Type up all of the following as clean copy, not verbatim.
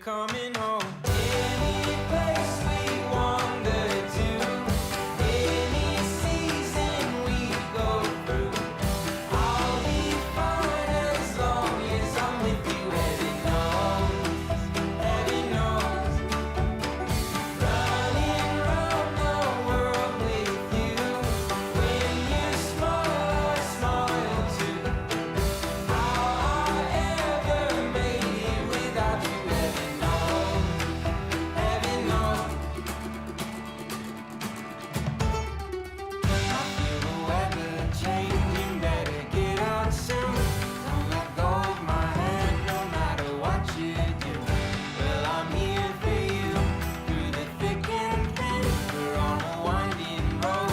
coming home. Any place we wander to, any season we go through, I'll be fine as long as I'm with you. Heaven knows, running round the world with you. When you smile, I smile too. How I ever made it without you. Heaven knows, heaven knows. I feel the weather changing, better get out soon. Don't let go of my hand, no matter what you do. Well, I'm here for you, through the thick and thin. We're on a winding road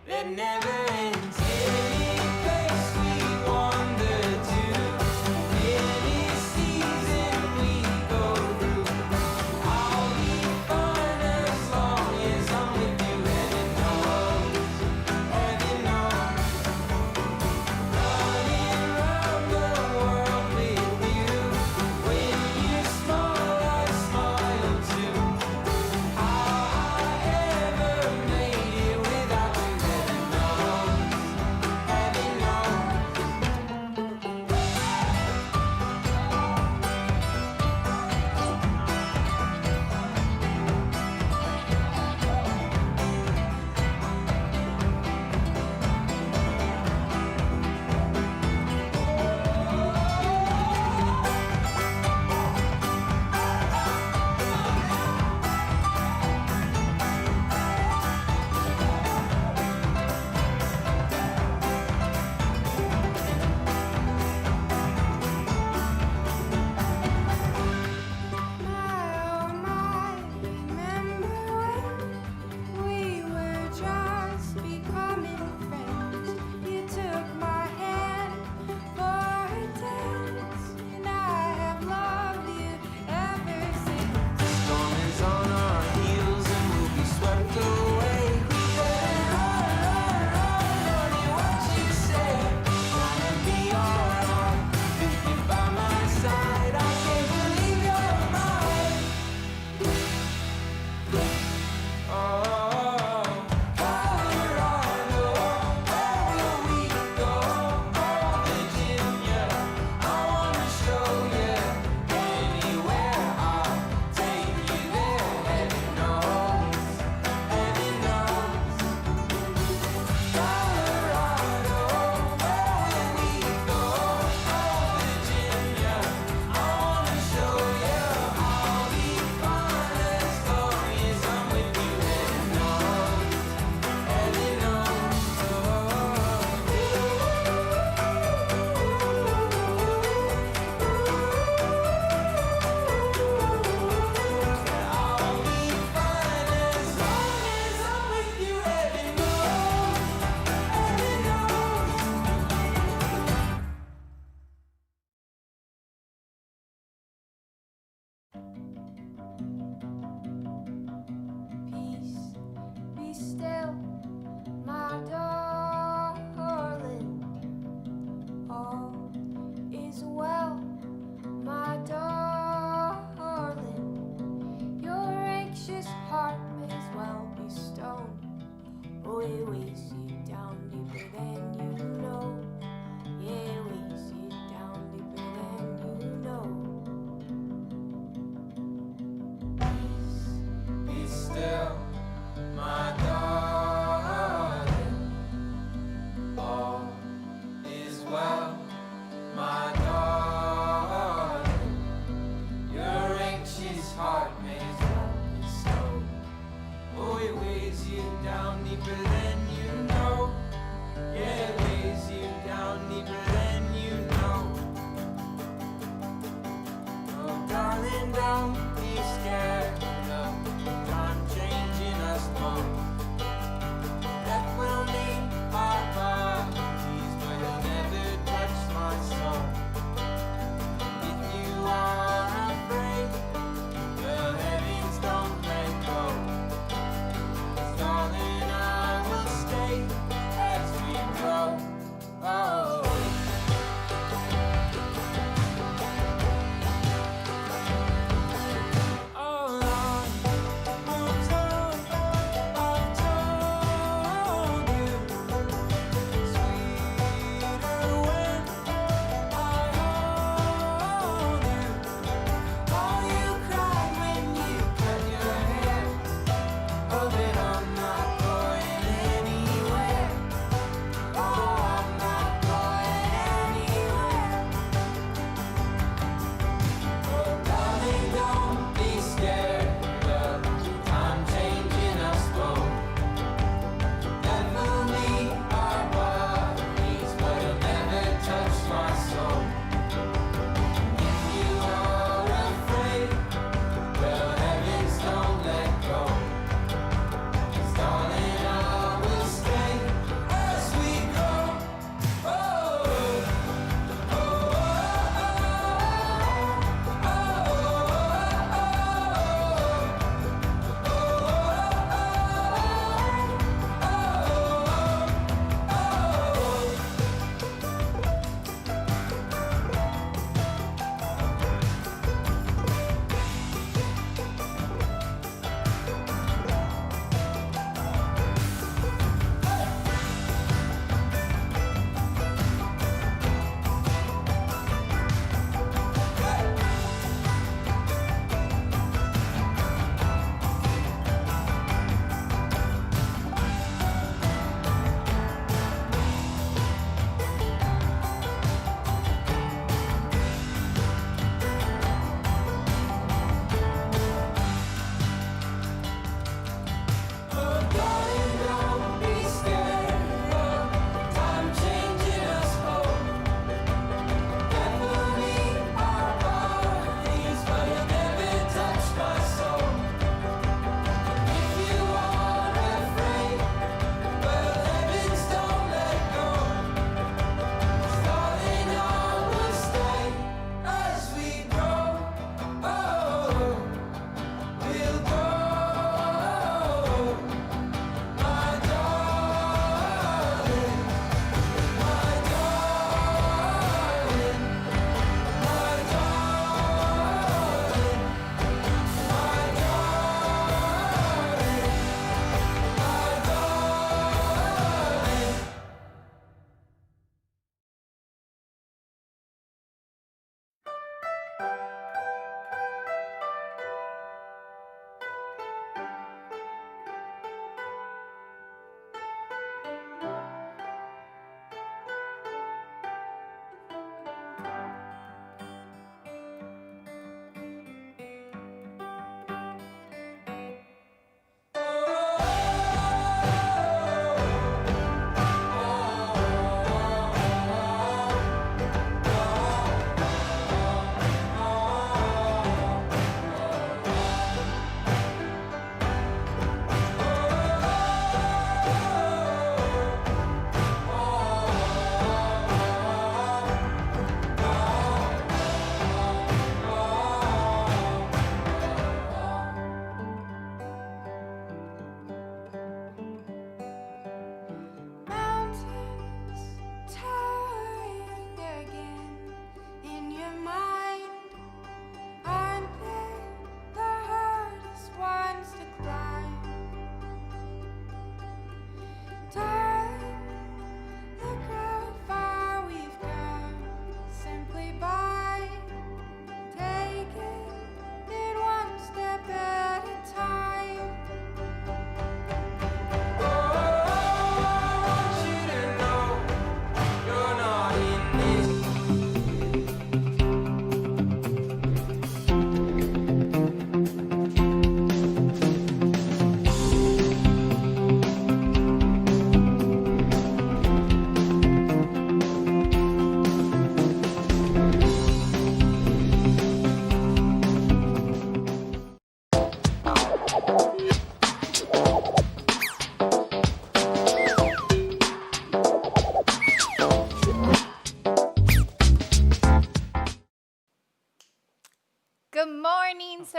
that never ends. Any place we wander to, any season we go through, I'll be fine as long as I'm with you. Heaven knows, heaven knows. Running round the world with you. When you smile, I smile too. How I ever made it without you. Heaven knows, heaven knows. We were just becoming friends. You took my hand for a dance, and I have loved you ever since. The storm is on our heels and we'll be swept away. We better run, honey, what you say? Wanna be alright with you by my side. I can't believe you're mine. Oh, Colorado, where will we go? Oh, Virginia, I wanna show you. Anywhere, I'll take you there. Heaven knows, heaven knows. Colorado, where will we go? Oh, Virginia, I wanna show you. I'll be fine as long as I'm with you. Heaven knows, heaven knows. I'll be fine as long as I'm with you. Heaven knows, heaven knows. Peace, be still, my darling. All is well, my darling. Your anxious heart may as well be stone. Oh, it weighs you down deeper than you know. Yeah, it weighs you down deeper than you know. Be still, my darling.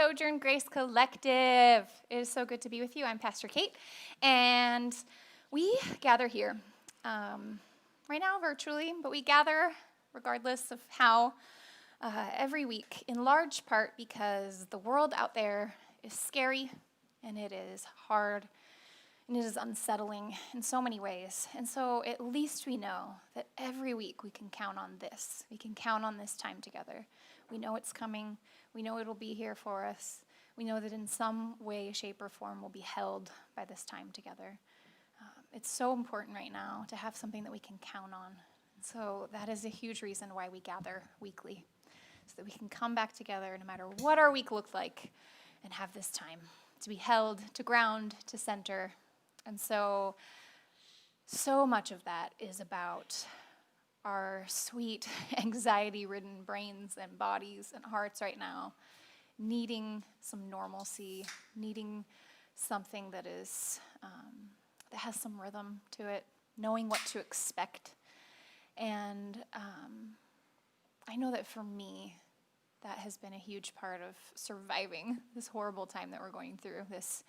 Sojourn Grace Collective. It is so good to be with you. I'm Pastor Kate, and we gather here right now virtually, but we gather regardless of how every week, in large part because the world out there is scary, and it is hard, and it is unsettling in so many ways. And so at least we know that every week we can count on this. We can count on this time together. We know it's coming. We know it'll be here for us. We know that in some way, shape, or form we'll be held by this time together. It's so important right now to have something that we can count on. And so that is a huge reason why we gather weekly, so that we can come back together no matter what our week looked like and have this time to be held, to ground, to center. And so much of that is about our sweet, anxiety-ridden brains and bodies and hearts right now needing some normalcy, needing something that is that has some rhythm to it, knowing what to expect. And I know that for me, that has been a huge part of surviving this horrible time that we're going through, this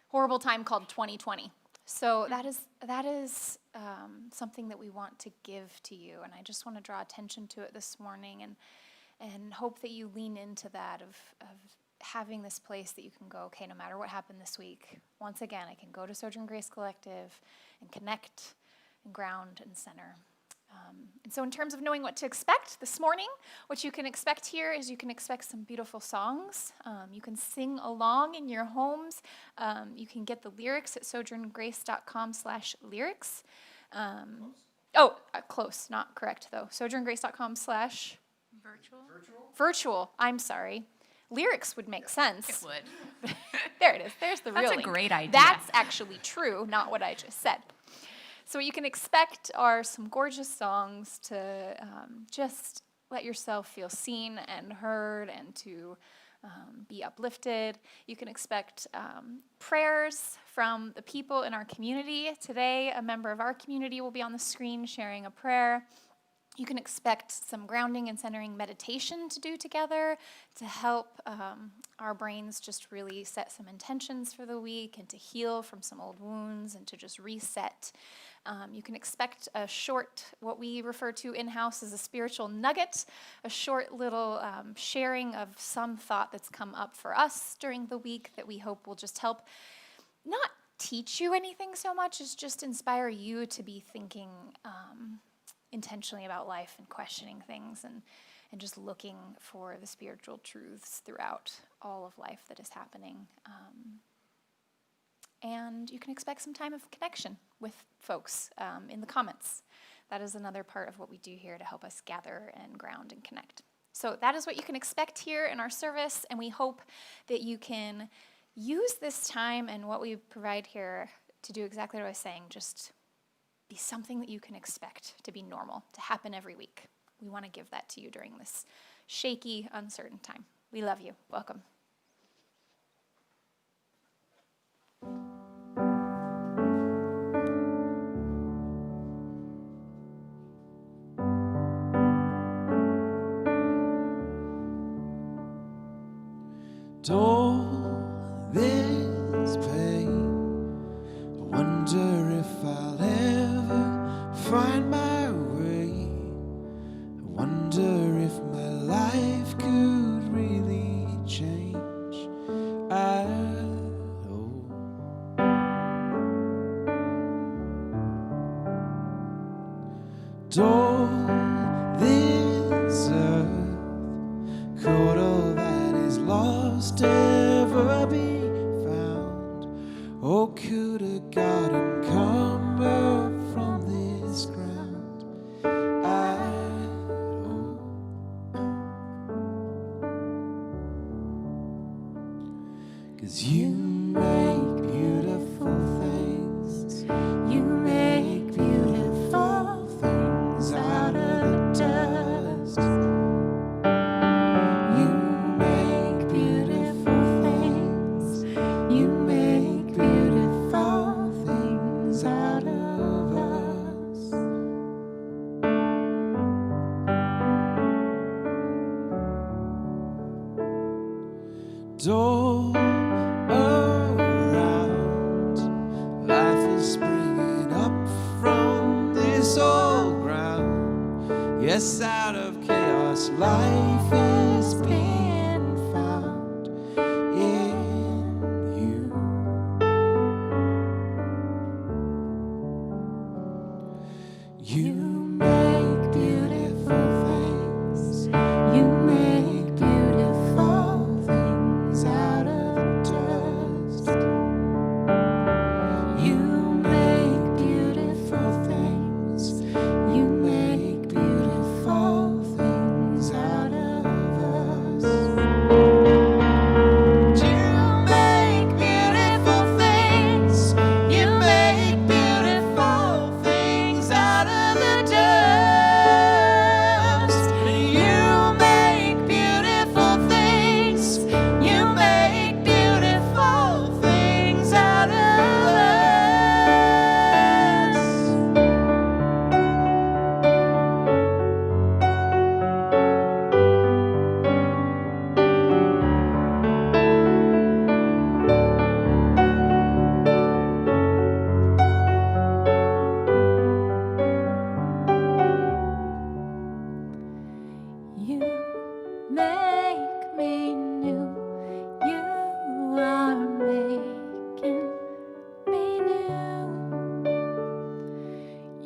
horrible time called 2020. So that is something that we want to give to you, and I just want to draw attention to it this morning, and hope that you lean into that of having this place that you can go, okay, no matter what happened this week, once again, I can go to Sojourn Grace Collective and connect and ground and center. And so in terms of knowing what to expect this morning, what you can expect here is you can expect some beautiful songs. You can sing along in your homes. You can get the lyrics at sojourngrace.com/lyrics. Close, not correct though. sojourngrace.com/ Virtual, I'm sorry. Lyrics would make sense. It would. There it is. There's the real That's a link. great idea. That's actually true, not what I just said. So what you can expect are some gorgeous songs to just let yourself feel seen and heard and to be uplifted. You can expect prayers from the people in our community. Today, a member of our community will be on the screen sharing a prayer. You can expect some grounding and centering meditation to do together to help our brains just really set some intentions for the week and to heal from some old wounds and to just reset. You can expect a short, what we refer to in-house as a spiritual nugget, a short little sharing of some thought that's come up for us during the week that we hope will just help not teach you anything so much as just inspire you to be thinking intentionally about life and questioning things and just looking for the spiritual truths throughout all of life that is happening. And you can expect some time of connection with folks in the comments. That is another part of what we do here to help us gather and ground and connect. So that is what you can expect here in our service, and we hope that you can use this time and what we provide here to do exactly what I was saying, just be something that you can expect to be normal, to happen every week. We want to give that to you during this shaky, uncertain time. We love you. Welcome. All this pain, I wonder if I'll ever find my way. I wonder if my life could really change at all. 'All this earth could all that is lost ever be found? Oh, could a garden come up from this ground at all? 'Cause you make beautiful things. You make beautiful things out of the dust. You make beautiful things. You make beautiful door around. Life is springing up from this old ground. Yes, out of chaos, life is being found in you. You make beautiful things. You make beautiful things out of dust. You make beautiful things. You make beautiful things out of us. You make beautiful things. You make beautiful things out of the dust. You make beautiful things. You make beautiful things out of us. You make me new. You are making me new.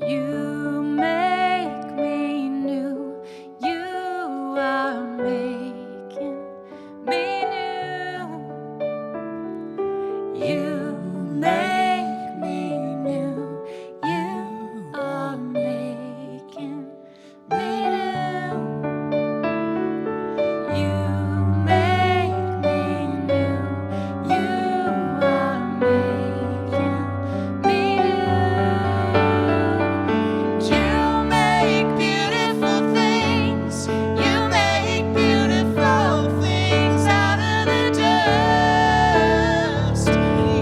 You make me new. You are making me new. You make me new. You are making me new. You make me new. You are making me new. You make beautiful things. You make beautiful things out of the dust.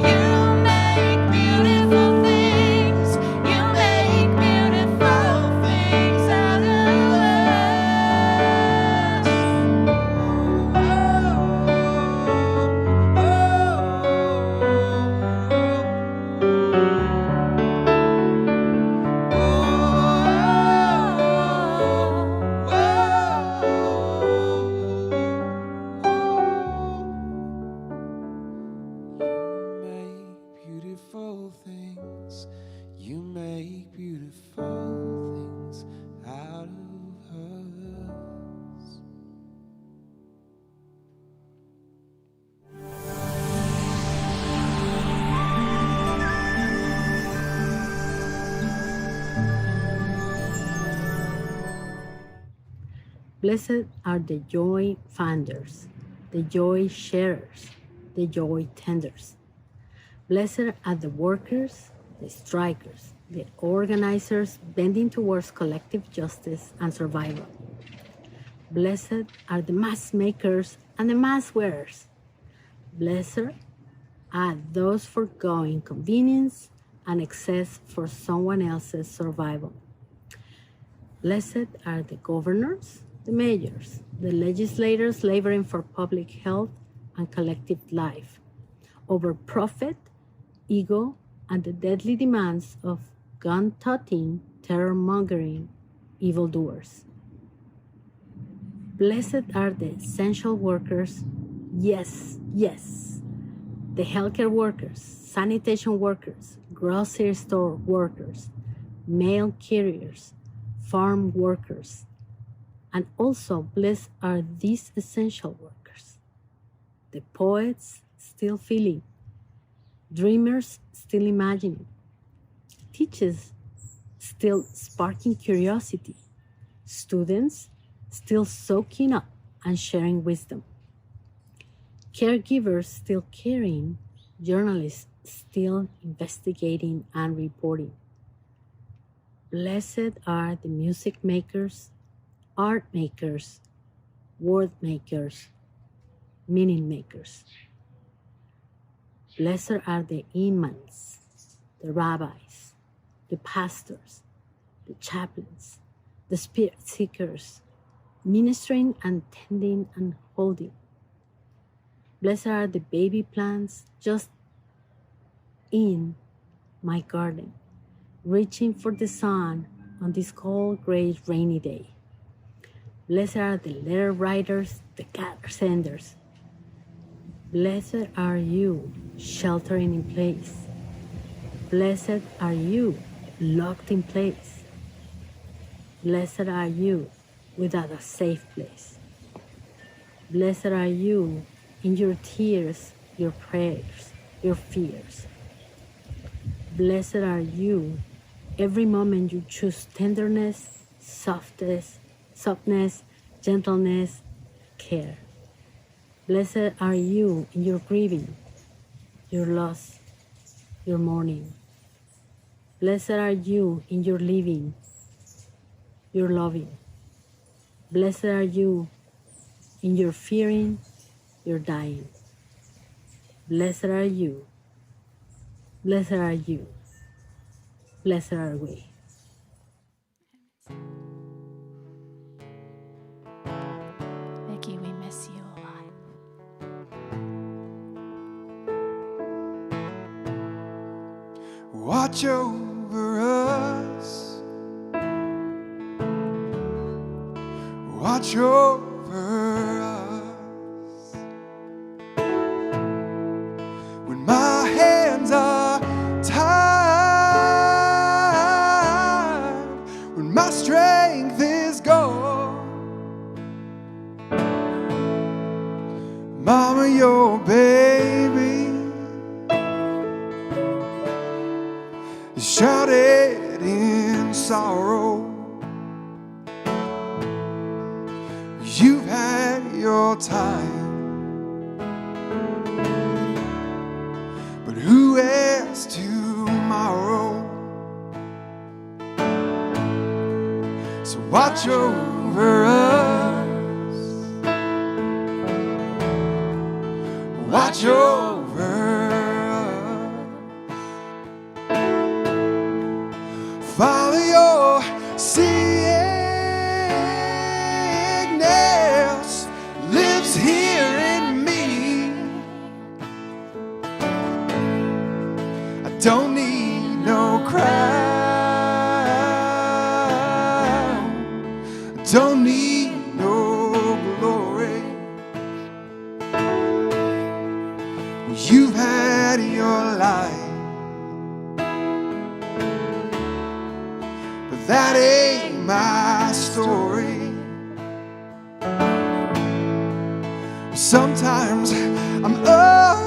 You make beautiful things. You make beautiful things out of beautiful things. You make beautiful things out of us. Blessed are the joy finders, the joy sharers, the joy tenders. Blessed are the workers, the strikers, the organizers bending towards collective justice and survival. Blessed are the mask makers and the mask wearers. Blessed are those foregoing convenience and excess for someone else's survival. Blessed are the governors, the mayors, the legislators laboring for public health and collective life, over profit, ego, and the deadly demands of gun-toting, terror-mongering evildoers. Blessed are the essential workers, yes, yes, the healthcare workers, sanitation workers, grocery store workers, mail carriers, farm workers, and also blessed are these essential workers, the poets still feeling, dreamers still imagining, teachers still sparking curiosity, students still soaking up and sharing wisdom, caregivers still caring, journalists still investigating and reporting. Blessed are the music makers, art makers, word makers, meaning makers. Blessed are the imams, the rabbis, the pastors, the chaplains, the spirit seekers, ministering and tending and holding. Blessed are the baby plants just in my garden, reaching for the sun on this cold, gray, rainy day. Blessed are the letter writers, the cat senders. Blessed are you, sheltering in place. Blessed are you, locked in place. Blessed are you, without a safe place. Blessed are you in your tears, your prayers, your fears. Blessed are you every moment you choose tenderness, softness, gentleness, care. Blessed are you in your grieving, your loss, your mourning. Blessed are you in your living, your loving. Blessed are you in your fearing, your dying. Blessed are you, blessed are you, blessed are we. Nikki, we miss you a lot. Watch over us. Watch over us. When my hands are tired, when my strength is gone, Mama, your baby is shrouded in sorrow. You've had your time, but who has tomorrow? So watch over us, watch over us. Follow your sickness lives here in me. I don't need no crown, I don't need no glory. You've had your life, but that ain't my story. Sometimes I'm up,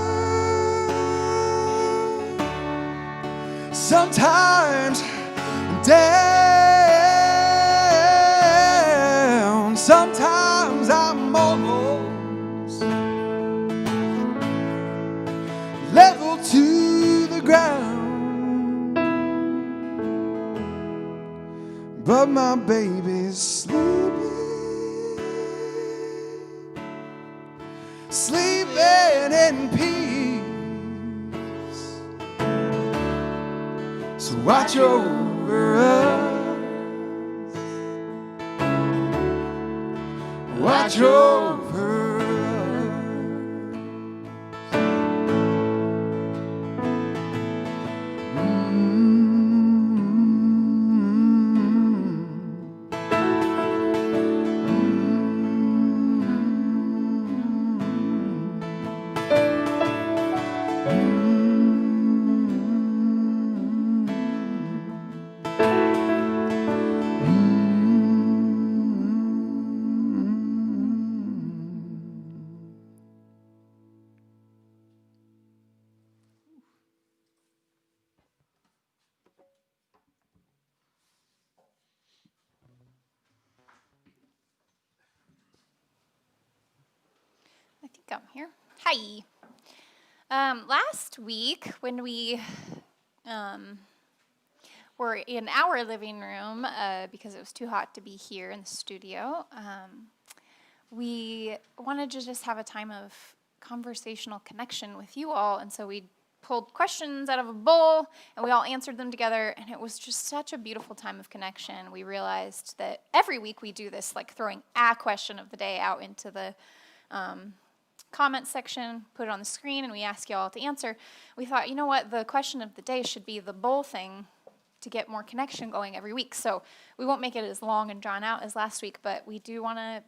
sometimes I'm down, sometimes I'm almost level to the ground, but my baby's sleeping in peace. So watch over us, watch over us. I think I'm here. Hi. Last week, when we were in our living room, because it was too hot to be here in the studio, we wanted to just have a time of conversational connection with you all, and so we pulled questions out of a bowl, and we all answered them together, and it was just such a beautiful time of connection. We realized that every week we do this, like throwing a question of the day out into the comments section, put it on the screen, and we ask you all to answer. We thought, you know what, the question of the day should be the bowl thing to get more connection going every week. So we won't make it as long and drawn out as last week, but we do want to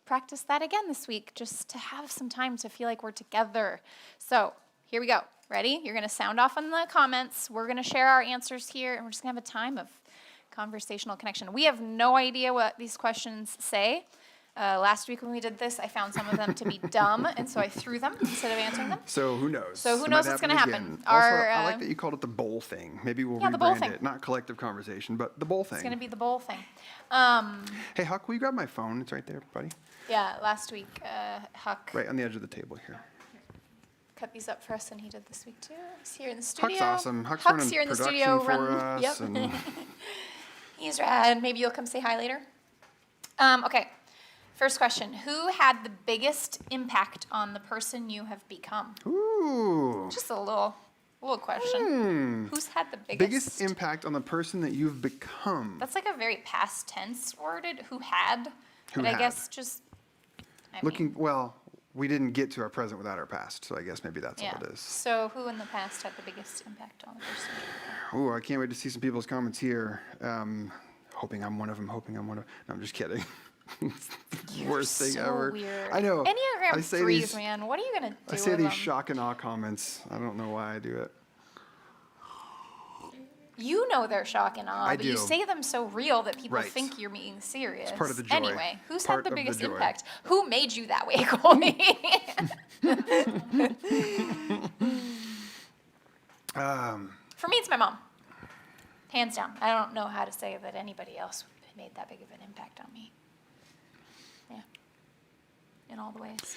practice that again this week, just to have some time to feel like we're together. So here we go. Ready? You're going to sound off on the comments. We're going to share our answers here, and we're just going to have a time of conversational connection. We have no idea what these questions say. Last week when we did this, I found some of them to be dumb, and so I threw them instead of answering them. So who knows? So who It knows might what's going to happen? again. Also, Our, I like that you called it the bowl thing. Maybe we'll Yeah, the bowl rebrand thing. it. Not collective conversation, but the bowl thing. It's going to be the bowl thing. Hey, Huck, will you grab my phone? It's right there, buddy. Yeah, last week, Huck Right on the edge of the table here. cut these up for us, and he did this week too. He's here in the studio. Huck's awesome. Huck's Huck's running here in the production studio. for us. Yep. And He's rad. Maybe you'll come say hi later. Okay. First question. Who had the biggest impact on the person you have become? ooh. Just a little question. Who's had the Biggest impact on the person that you've become. That's like a very past tense worded. Who had? Who but I had. guess just. Well, we didn't get to our present without our past, so I guess maybe that's Yeah. all it is. So who in the past had the biggest impact on the person you become? Ooh, I can't wait to see some people's comments here. Hoping I'm one of them. No, I'm just kidding. It's the worst thing so ever. Weird. I know. Enneagram I say 3s, these, man. What are you gonna do I say with these them? shock and awe comments. I don't know why I do it. You know they're shock and awe, I but you do. say them so real that people Right. think you're being serious. part of the joy. Anyway, who's Part had of the the biggest joy. impact? Who made you that way, Colby? For me, it's my mom. Hands down. I don't know how to say that anybody else made that big of an impact on me. Yeah. In all the ways.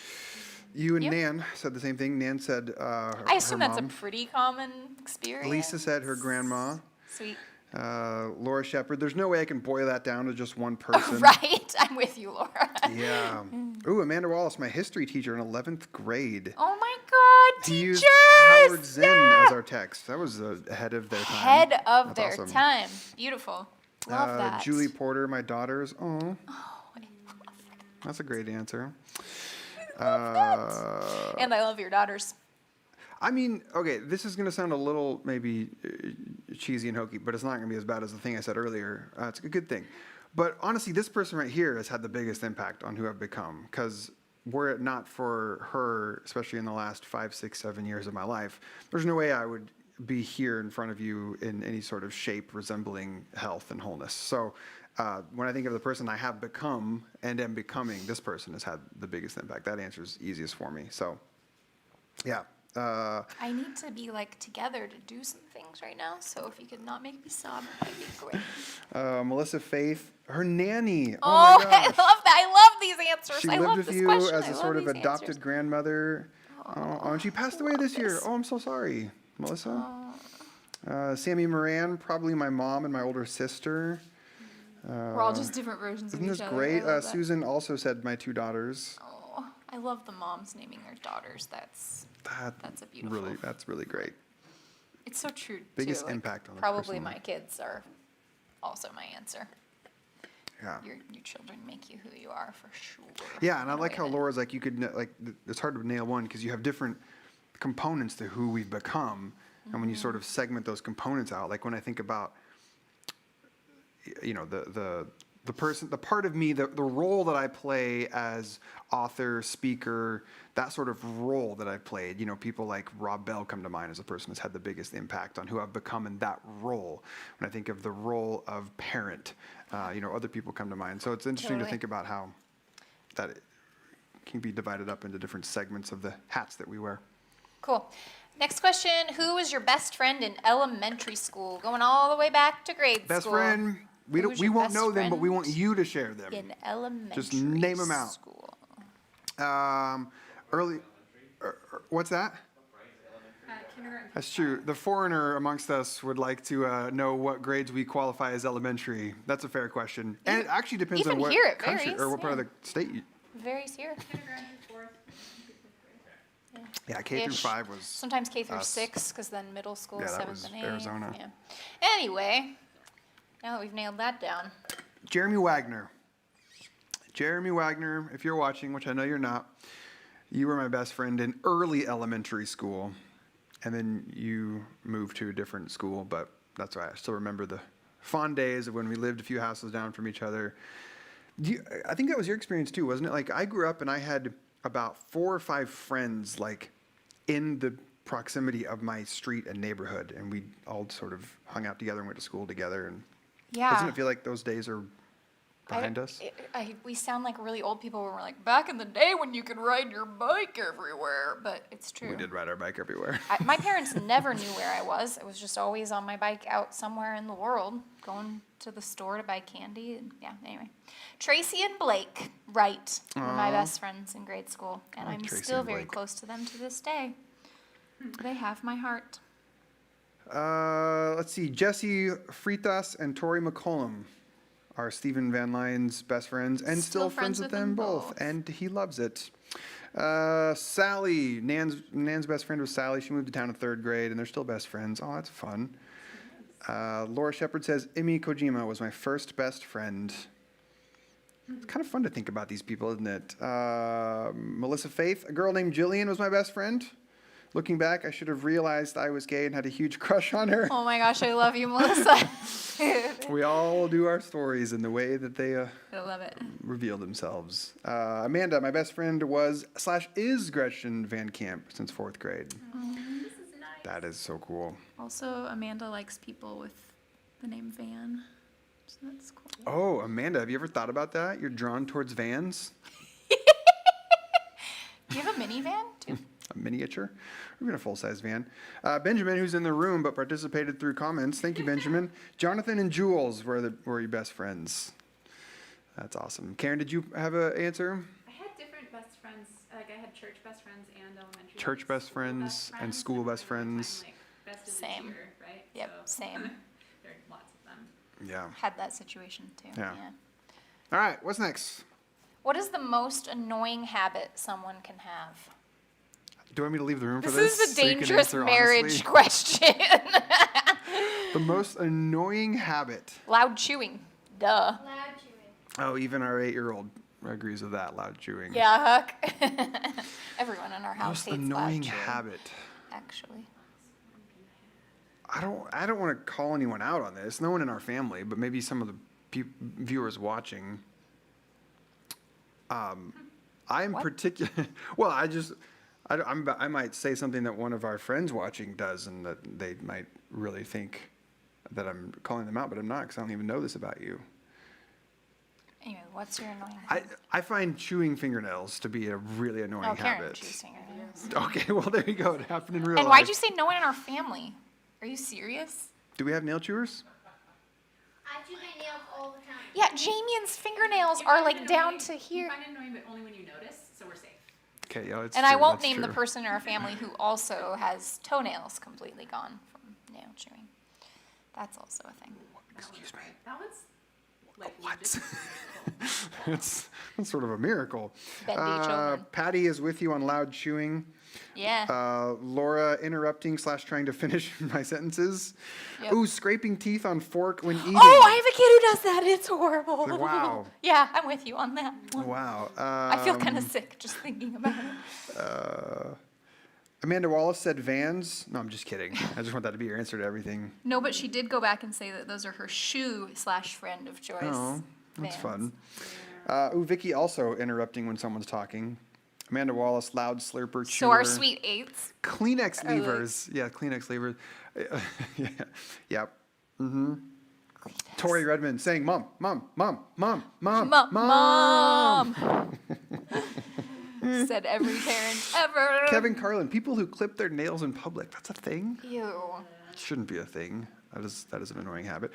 You and You? Nan said the same thing. Nan said I assume her that's a mom. pretty common experience. Lisa said her grandma. Sweet. Laura Shepard. There's no way I can boil that down to just one person. Right? I'm with you, Laura. Yeah. Ooh, Amanda Wallace, my history teacher in 11th grade. Oh my God, He teachers! used Howard Zinn Yeah! as our text. That was ahead of their time. Ahead of That's their awesome. time. Beautiful. Love that. Julie Porter, my daughters. Oh, that's a great answer. And I love your daughters. I mean, okay, this is going to sound a little maybe cheesy and hokey, but it's not going to be as bad as the thing I said earlier. It's a good thing. But honestly, this person right here has had the biggest impact on who I've become, because were it not for her, especially in the last 5, 6, 7 years of my life, there's no way I would be here in front of you in any sort of shape resembling health and wholeness. So when I think of the person I have become and am becoming, this person has had the biggest impact. That answer is easiest for me. So, yeah. I need to be like together to do some things right now, so if you could not make me sob, that'd be great. Melissa Faith, her nanny. Oh, my I gosh. love that. I love these answers. She I lived love with this you question. as I a love sort of these adopted answers. grandmother. And she passed away this year. Oh, I'm so sorry, Melissa. Sammy Moran, probably my mom and my older sister. We're all just different versions Isn't of this each other. great? I love that. Susan also said my 2 daughters. Oh, I love the moms naming their daughters. That's a beautiful. That's really great. It's so true. Biggest too. Like, impact on the probably person. my kids are also my answer. Yeah. Your children make you who you are for sure. Yeah, and I in a like way how that- Laura's like, you could, it's hard to nail one because you have different components to who we've become. And when you sort of segment those components out, like when I think about, the person, the part of me, the role that I play as author, speaker, that sort of role that I've played, people like Rob Bell come to mind as a person who's had the biggest impact on who I've become in that role. When I think of the role of parent, other people come to mind. So it's interesting to Totally. think about how that it can be divided up into different segments of the hats that we wear. Cool. Next question. Who was your best friend in elementary school? Going all the way back to grade Best school. friend, we Who was we your won't best know them, but we want friend you to share them. in elementary Just name 'em out. school. What's that? That's true. The foreigner amongst us would like to know what grades we qualify as elementary. That's a fair question. And it actually depends on Even what here it country varies, or what part of yeah. the state you. Varies here. Yeah, K through Ish. 5 was. Sometimes K through us. 6, because then middle school, Yeah, that 7th was and 8th. Arizona. Yeah. Anyway, now that we've nailed that down. Jeremy Wagner. Jeremy Wagner, if you're watching, which I know you're not, You were my best friend in early elementary school, and then you moved to a different school, but that's why I still remember the fond days of when we lived a few houses down from each other. I think that was your experience too, wasn't it? Like, I grew up and I had about 4 or 5 friends, like, in the proximity of my street and neighborhood, and we all sort of hung out together and went to school together. And Yeah. doesn't it feel like those days are behind us? We sound like really old people when we're like, back in the day when you could ride your bike everywhere, but it's true. We did ride our bike everywhere. My parents never knew where I was. I was just always on my bike out somewhere in the world, going to the store to buy candy. And yeah, anyway. Tracy and Blake Wright were my best friends in grade school, and like I'm Tracy still and very Blake. close to them to this day. They have my heart. Let's see. Jesse Fritas and Tori McCollum are Stephen Van Lyne's best friends, and still friends with them both. And he loves it. Sally, Nan's best friend was Sally. She moved to town in 3rd grade, and they're still best friends. Oh, that's fun. Laura Shepard says, Imi Kojima was my first best friend. It's kind of fun to think about these people, isn't it? Melissa Faith, a girl named Jillian was my best friend. Looking back, I should have realized I was gay and had a huge crush on her. Oh my gosh, I love you, Melissa. We all do our stories in the way that they I love it. reveal themselves. Amanda, my best friend was/is Gretchen Van Camp since 4th grade. This is nice. That is so cool. Also, Amanda likes people with the name Van, so that's cool. Oh, Amanda, have you ever thought about that? You're drawn towards vans? Do you have a minivan too? A miniature? Or even a full-size van. Benjamin, who's in the room but participated through comments. Thank you, Benjamin. Jonathan and Jules were your best friends. That's awesome. Karen, did you have an answer? I had different best friends. Like I had church best friends and elementary. Church best friends and school best friends. Like best of Same. the tier, right? Yep, So, same. there are lots of them. Yeah. Had that situation too. Yeah. All right, what's next? What is the most annoying habit someone can have? Do you want me to leave the room for This this? is a so you can dangerous answer marriage honestly? question. The most annoying habit. Loud chewing. Duh. Loud chewing. Oh, even our 8-year-old agrees with that, loud chewing. Yeah, Huck. Everyone in our house Most hates annoying loud chewing, habit. actually. I don't want to call anyone out on this. No one in our family, but maybe some of the viewers watching. I'm What? particular. Well, I might say something that one of our friends watching does, and that they might really think that I'm calling them out, but I'm not, because I don't even know this about you. Anyway, what's your annoying habit? I find chewing fingernails to be a really annoying Oh, Karen habit. chews fingernails. Okay, well there you go. It happened in real And life. why'd you say no one in our family? Are you serious? Do we have nail chewers? I chew my nails all the time. Yeah, Jamien's fingernails You are find like it down annoying- to here. You find it annoying, but only when you notice, so we're safe. Okay, yeah, it's And I true, won't that's name the true. person in our family who also has toenails completely gone from nail chewing. That's also a thing. Excuse me. That one's like What? just- That's sort of a miracle. Bendy children. Patty is with you on loud chewing. Yeah. Laura interrupting / trying to finish my sentences. Yep. Ooh, scraping teeth on fork when eating. Oh, I have a kid who does that. It's horrible. Wow. Yeah, I'm with you on that one. Wow. I feel kind of sick just thinking about it. Amanda Wallace said Vans. No, I'm just kidding. I just want that to be your answer to everything. No, but she did go back and say that those are her shoe / friend of choice. Oh, that's Vans. fun. Vicky also interrupting when someone's talking. Amanda Wallace, loud slurper, chewer. So our sweet eights. Kleenex Are levers. Yeah, Kleenex levers. Yeah. Yep. Mm-hmm. Tori Redmond saying, Mom, Mom, Mom, Mom, Mom, Mom. Said every parent ever. Kevin Carlin, people who clip their nails in public. That's a thing? Ew. Shouldn't be a thing. That is an annoying habit.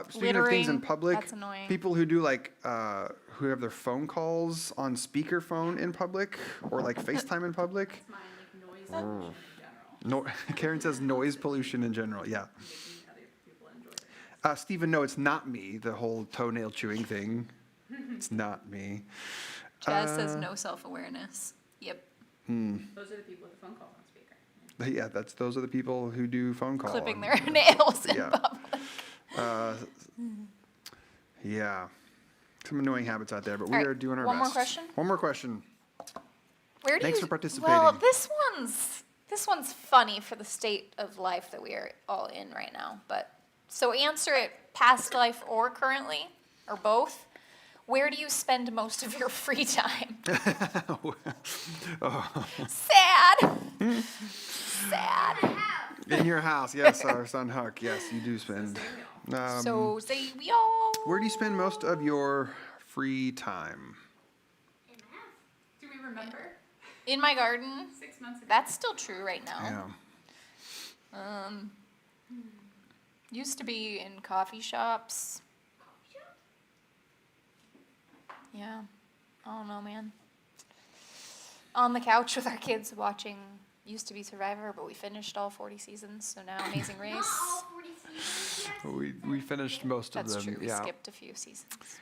Speaking of things in Littering, public, that's annoying. people who do like, who have their phone calls on speakerphone in public or like FaceTime in public. Mine, like noise pollution in general. Karen says noise pollution in general. Yeah. Making other people enjoy it. Stephen, no, it's not me. The whole toenail chewing thing. It's not me. Jazz says no self-awareness. Yep. Those are the people with the phone calls on speaker. Yeah, those are the people who do phone calls. Clipping their nails in Yeah. public. Yeah. Some annoying habits out there, but we All right, are doing our one more best. question? One more question. Where do Thanks you, for participating. Well, this one's funny for the state of life that we are all in right now. But so answer it past life or currently or both. Where do you spend most of your free time? Sad. Sad. In your house, yes, our son Huck. Yes, you do spend. So say we all. Where do you spend most of your free time? Do we remember? In my garden. 6 months ago. That's still true right now. Yeah. Used to be in coffee shops. Yeah. I don't know, man. On the couch with our kids watching, used to be Survivor, but we finished all 40 seasons, so now Amazing Race. We finished most That's of them. true, we Yeah. skipped a few seasons.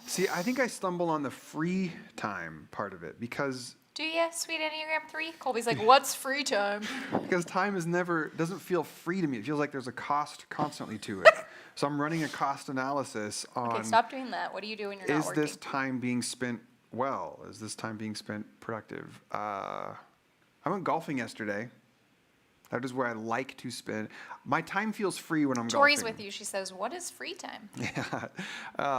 See, I think I stumble on the free time part of it because Do ya, sweet Enneagram 3? Colby's like, what's free time? time is never doesn't feel free to me. It feels like there's a cost constantly to it. So I'm running a cost analysis on Okay, stop doing that. What do you do when you're not is working? this time being spent well? Is this time being spent productive? I went golfing yesterday. That is where I like to spend. My time feels free when I'm Tori's golfing. with you. She says, what is free time? Yeah.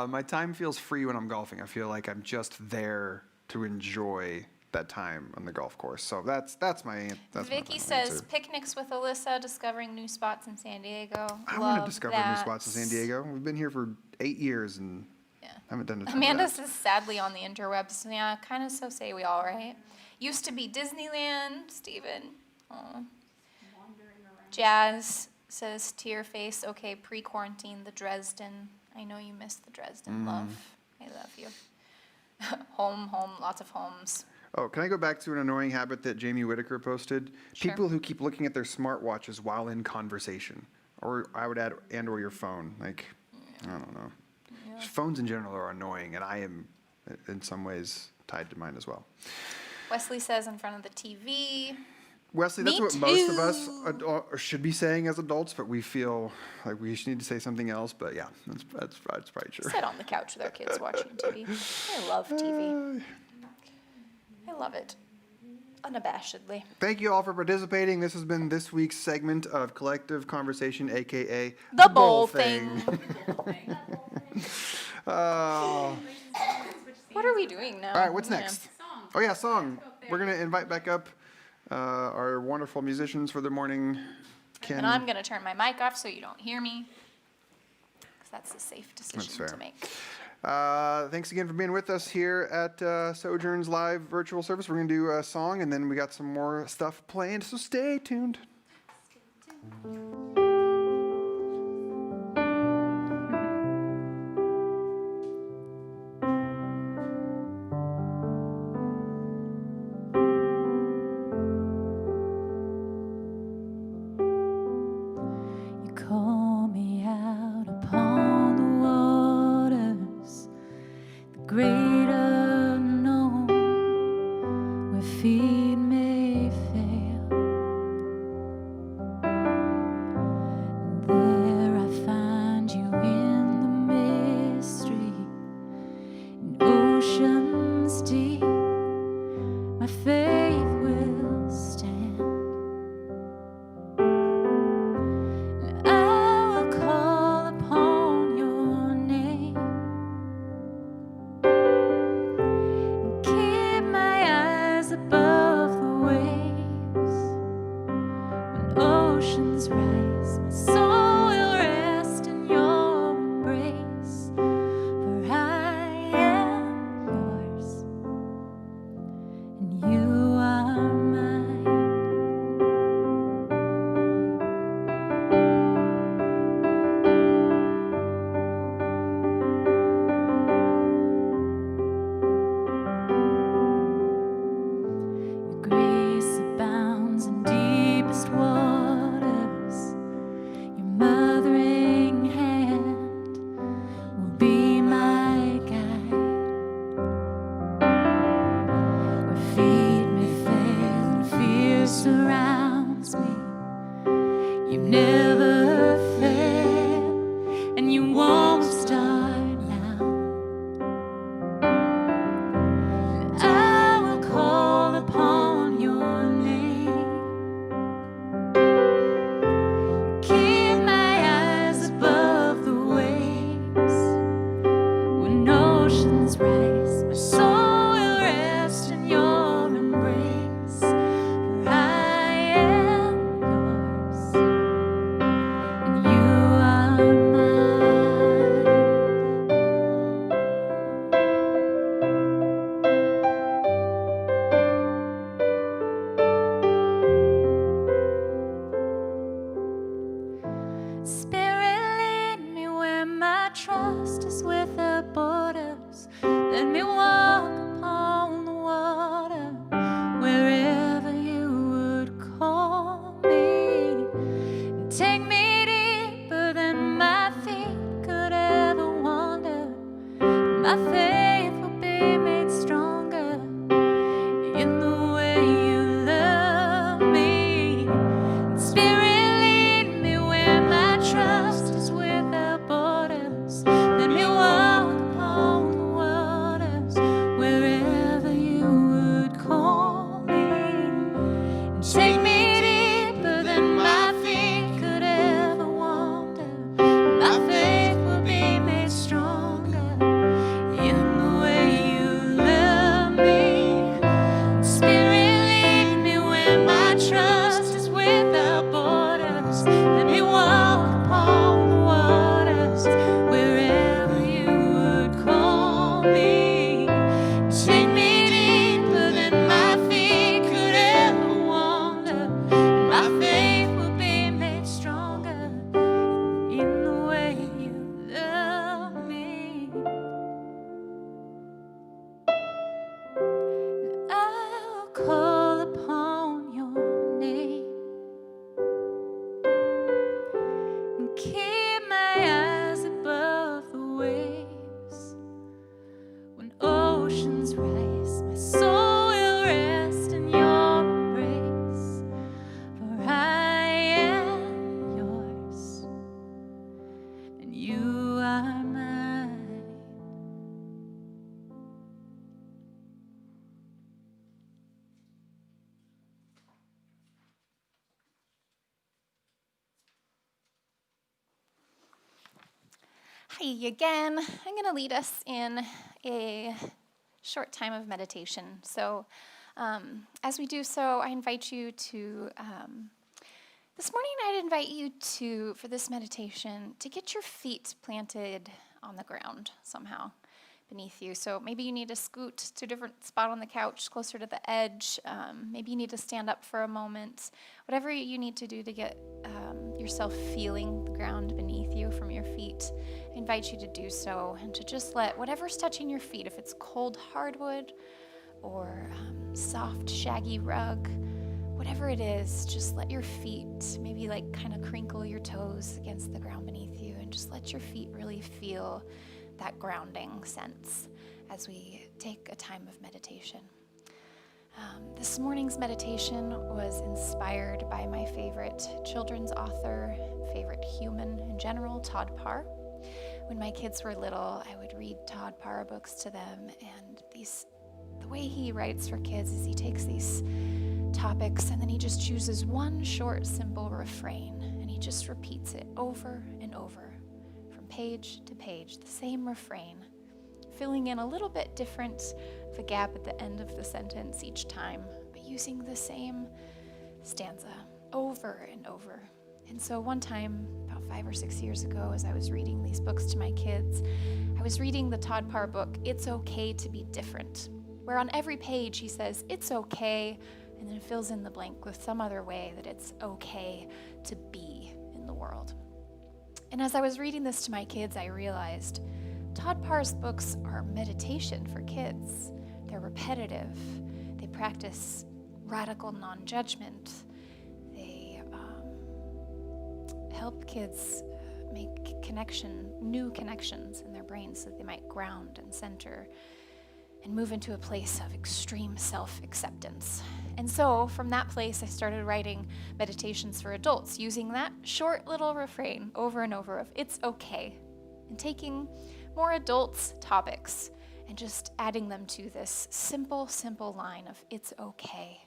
My time feels free when I'm golfing. I feel like I'm just there to enjoy that time on the golf course. So that's my Vicky final says, answer. picnics with Alyssa, discovering new spots in San Diego. I want to Love discover new that. spots in San Diego. We've been here for 8 years and Yeah. haven't done a ton of Amanda that. says, sadly on the interwebs. Yeah, kind of so say we all, right? Used to be Disneyland, Steven. Aw. Jazz says, tear face. Okay, pre-quarantine, the Dresden. I know you missed the Dresden, love. I love you. Home, lots of homes. Oh, can I go back to an annoying habit that Jamie Whitaker posted? Sure. People who keep looking at their smartwatches while in conversation. Or I would add, and or your phone. Like, I don't know. Yeah. Phones in general are annoying, and I am, in some ways, tied to mine as well. Wesley says, in front of the TV. Wesley, that's Me what most of too. us should be saying as adults, but we feel like we need to say something else. But yeah, that's probably true. Sit on the couch with our kids watching TV. I love TV. I love it. Unabashedly. Thank you all for participating. This has been this week's segment of Collective Conversation, aka The Bowl Thing. Oh. What are we doing now? All right, what's Yeah. next? Oh yeah, song. We're gonna invite back up our wonderful musicians for the morning. Ken. And I'm going to turn my mic off so you don't hear me. Because that's a safe decision fair. to make. Thanks again for being with us here at Sojourn's live virtual service. We're going to do a song, and then we got some more stuff planned, so stay tuned. You call me out upon the waters, the great unknown, where feet may fail. There I find you in the mystery, in oceans deep. My faith will stand. I will call upon your name and keep my eyes above the waves. When oceans rise, my soul will rest in your embrace. For I am yours, and you oceans rise, my soul will rest in your embrace. For I am yours, and you are mine. Spirit, lead me where my trust is without borders. Let me walk upon the water wherever you would call me. And take me deeper than my feet could ever wander. My faith will be made stronger in the way you love me. Spirit, lead me where my trust is without borders. Let me walk upon the waters wherever you would call me. And take me deeper than my feet could ever wander. My faith will be made stronger in the way you love me. Spirit, lead me where my trust is without borders. Let me walk upon the waters wherever you would call me. Take me deeper than my feet could ever wander. My faith will be made stronger in the way you love me. I'll call upon your name and keep my eyes above the waves. When oceans rise, my soul will rest in your embrace. For I am yours, and you are mine. Hi again. I'm going to lead us in a short time of meditation. So, as we do so, I invite you to, this morning I'd invite you to, for this meditation, to get your feet planted on the ground somehow beneath you. So maybe you need to scoot to a different spot on the couch, closer to the edge. Maybe you need to stand up for a moment. Whatever you need to do to get yourself feeling the ground beneath you from your feet, I invite you to do so and to just let whatever's touching your feet, if it's cold hardwood or soft shaggy rug, whatever it is, just let your feet maybe like kind of crinkle your toes against the ground beneath you and just let your feet really feel that grounding sense as we take a time of meditation. This morning's meditation was inspired by my favorite children's author, favorite human in general, Todd Parr. When my kids were little, I would read Todd Parr books to them, and the way he writes for kids is he takes these topics and then he just chooses one short, simple refrain, and he just repeats it over and over, from page to page, the same refrain, filling in a little bit different of a gap at the end of the sentence each time, but using the same stanza over and over. And so one time, about 5 or 6 years ago, as I was reading these books to my kids, I was reading the Todd Parr book, It's Okay to Be Different, where on every page he says, it's okay, and then fills in the blank with some other way that it's okay to be in the world. And as I was reading this to my kids, I realized Todd Parr's books are meditation for kids. They're repetitive. They practice radical non-judgment. They help kids make new connections in their brains so that they might ground and center and move into a place of extreme self-acceptance. And so from that place, I started writing meditations for adults using that short little refrain over and over of it's okay, and taking more adults' topics and just adding them to this simple line of it's okay.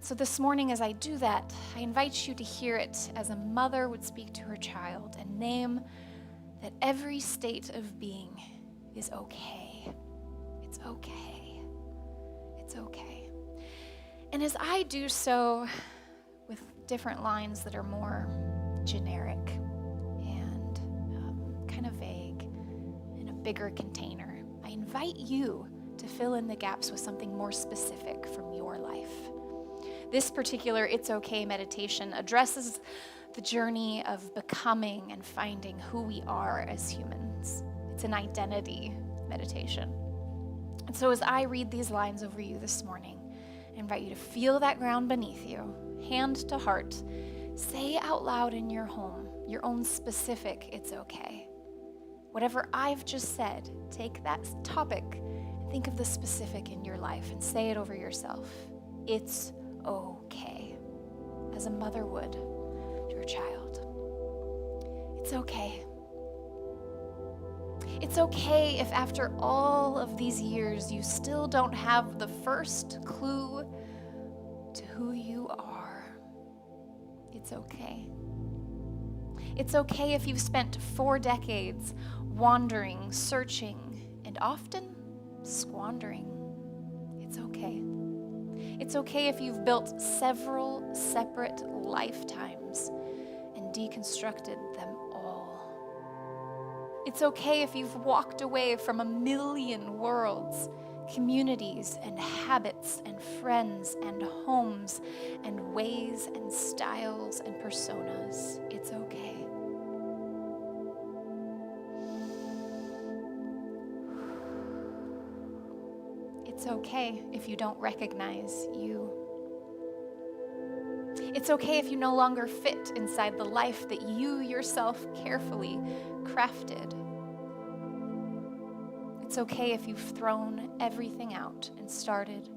So this morning as I do that, I invite you to hear it as a mother would speak to her child and name that every state of being is okay. It's okay. It's okay. And as I do so with different lines that are more generic and kind of vague in a bigger container, I invite you to fill in the gaps with something more specific from your life. This particular It's Okay meditation addresses the journey of becoming and finding who we are as humans. It's an identity meditation. And so as I read these lines over you this morning, I invite you to feel that ground beneath you, hand to heart. Say out loud in your home your own specific It's Okay. Whatever I've just said, take that topic and think of the specific in your life and say it over yourself. It's okay, as a mother would to her child. It's okay. It's okay if after all of these years you still don't have the first clue to who you are. It's okay. It's okay if you've spent 4 decades wandering, searching, and often squandering. It's okay. It's okay if you've built several separate lifetimes and deconstructed them all. It's okay if you've walked away from 1,000,000 worlds, communities and habits and friends and homes and ways and styles and personas. It's okay. It's okay if you don't recognize you. It's okay if you no longer fit inside the life that you yourself carefully crafted. It's okay if you've thrown everything out and started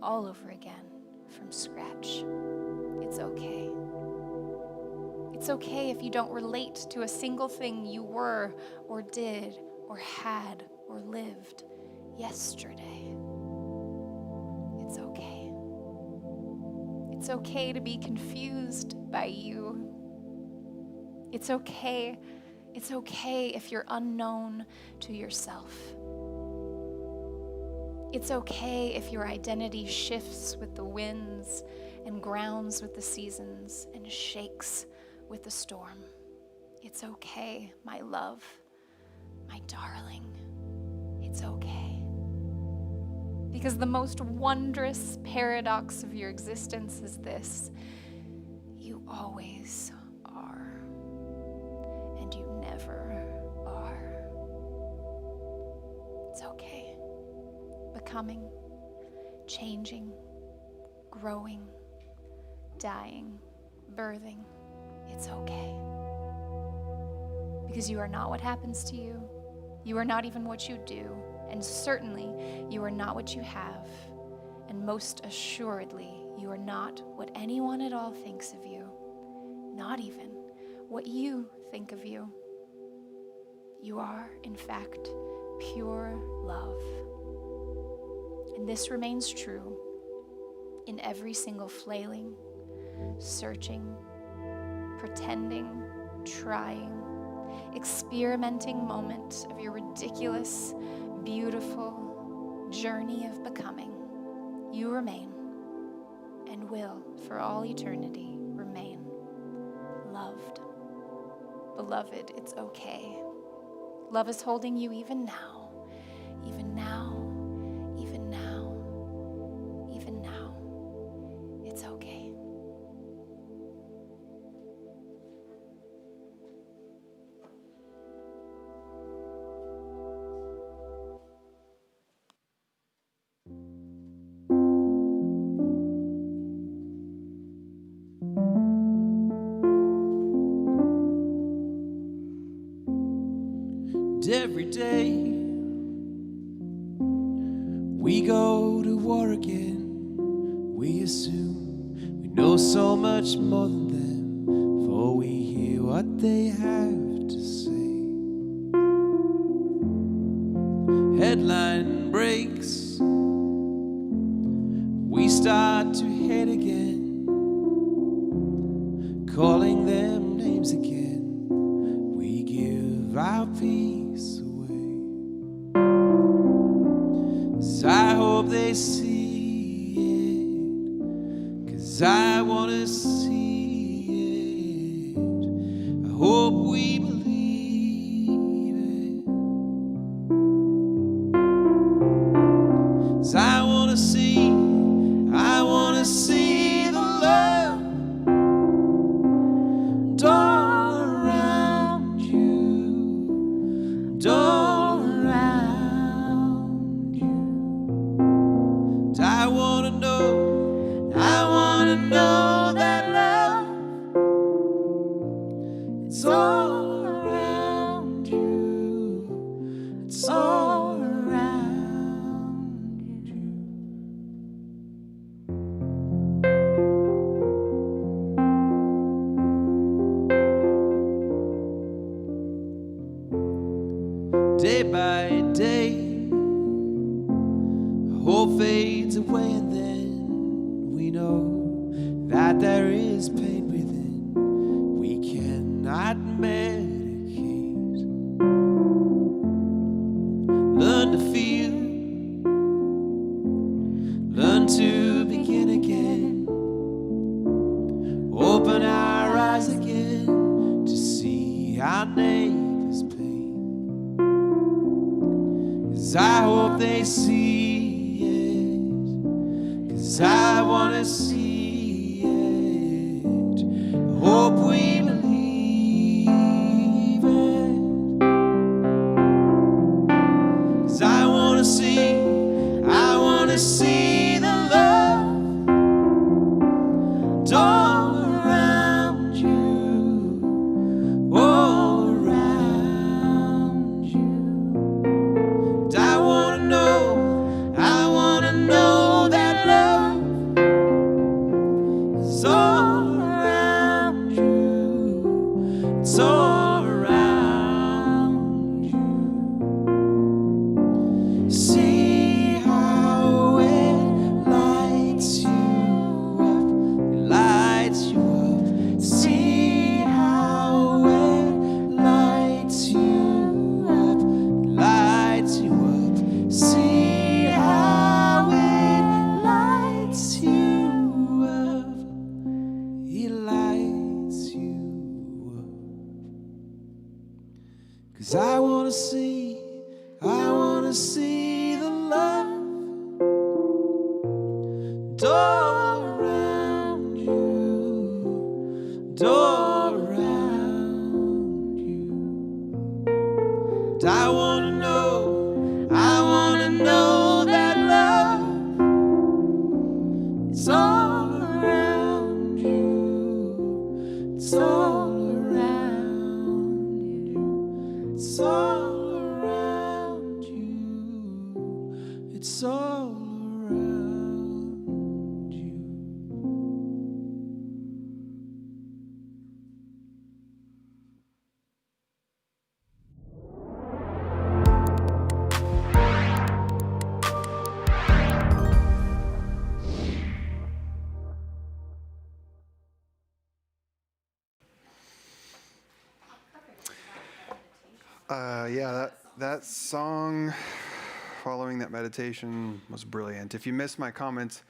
all over again from scratch. It's okay. It's okay if you don't relate to a single thing you were or did or had or lived yesterday. It's okay. It's okay to be confused by you. It's okay. It's okay if you're unknown to yourself. It's okay if your identity shifts with the winds and grounds with the seasons and shakes with the storm. It's okay, my love, my darling. It's okay. Because the most wondrous paradox of your existence is this: you always are, and you never are. It's okay. Becoming, changing, growing, dying, birthing. It's okay. Because you are not what happens to you. You are not even what you do. And certainly, you are not what you have. And most assuredly, you are not what anyone at all thinks of you. Not even what you think of you. You are, in fact, pure love. And this remains true in every single flailing, searching, pretending, trying, experimenting moment of your ridiculous, beautiful journey of becoming. You remain and will, for all eternity, remain loved. Beloved, it's okay. Love is holding you even now, even now, even now, even now. It's okay. Every day we go to war again. We assume we know so much more than them, for we hear what they have to say. Headline breaks, we start to hate again, calling them names again. We give our peace away. hope they see it, 'cause I want to see it. I hope we believe it, 'cause I want to see the love all around you, all around you. And I want to know that love, it's all around you, it's all around you. Day by day, hope fades away, and then we know that there is pain within. We cannot medicate. Learn to feel, learn to begin again. Open our eyes again to see our neighbor's pain. 'Cause I hope they see it, 'cause I want to see it. I hope we believe it, 'cause I want to see the love all around you, all around you. And I want to know that love is all around you, it's all around you. See how it lights you up, it lights you up. See how it lights you up, it lights you up. See how it lights you up, it lights you up. 'Cause I want to see the love all around you, all around you. And I want to know that love is all around you, it's all around you, it's all around you, it's all around you. Yeah, that song following that meditation was brilliant. If you missed my comments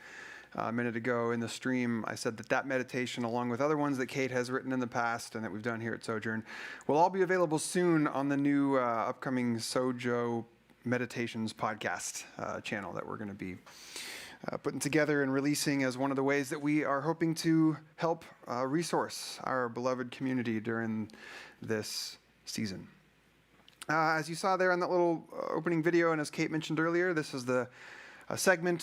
a minute ago in the stream, I said that meditation, along with other ones that Kate has written in the past and that we've done here at Sojourn, will all be available soon on the new upcoming Sojo Meditations podcast channel that we're going to be putting together and releasing as one of the ways that we are hoping to help resource our beloved community during this season. As you saw there in that little opening video, and as Kate mentioned earlier, this is a segment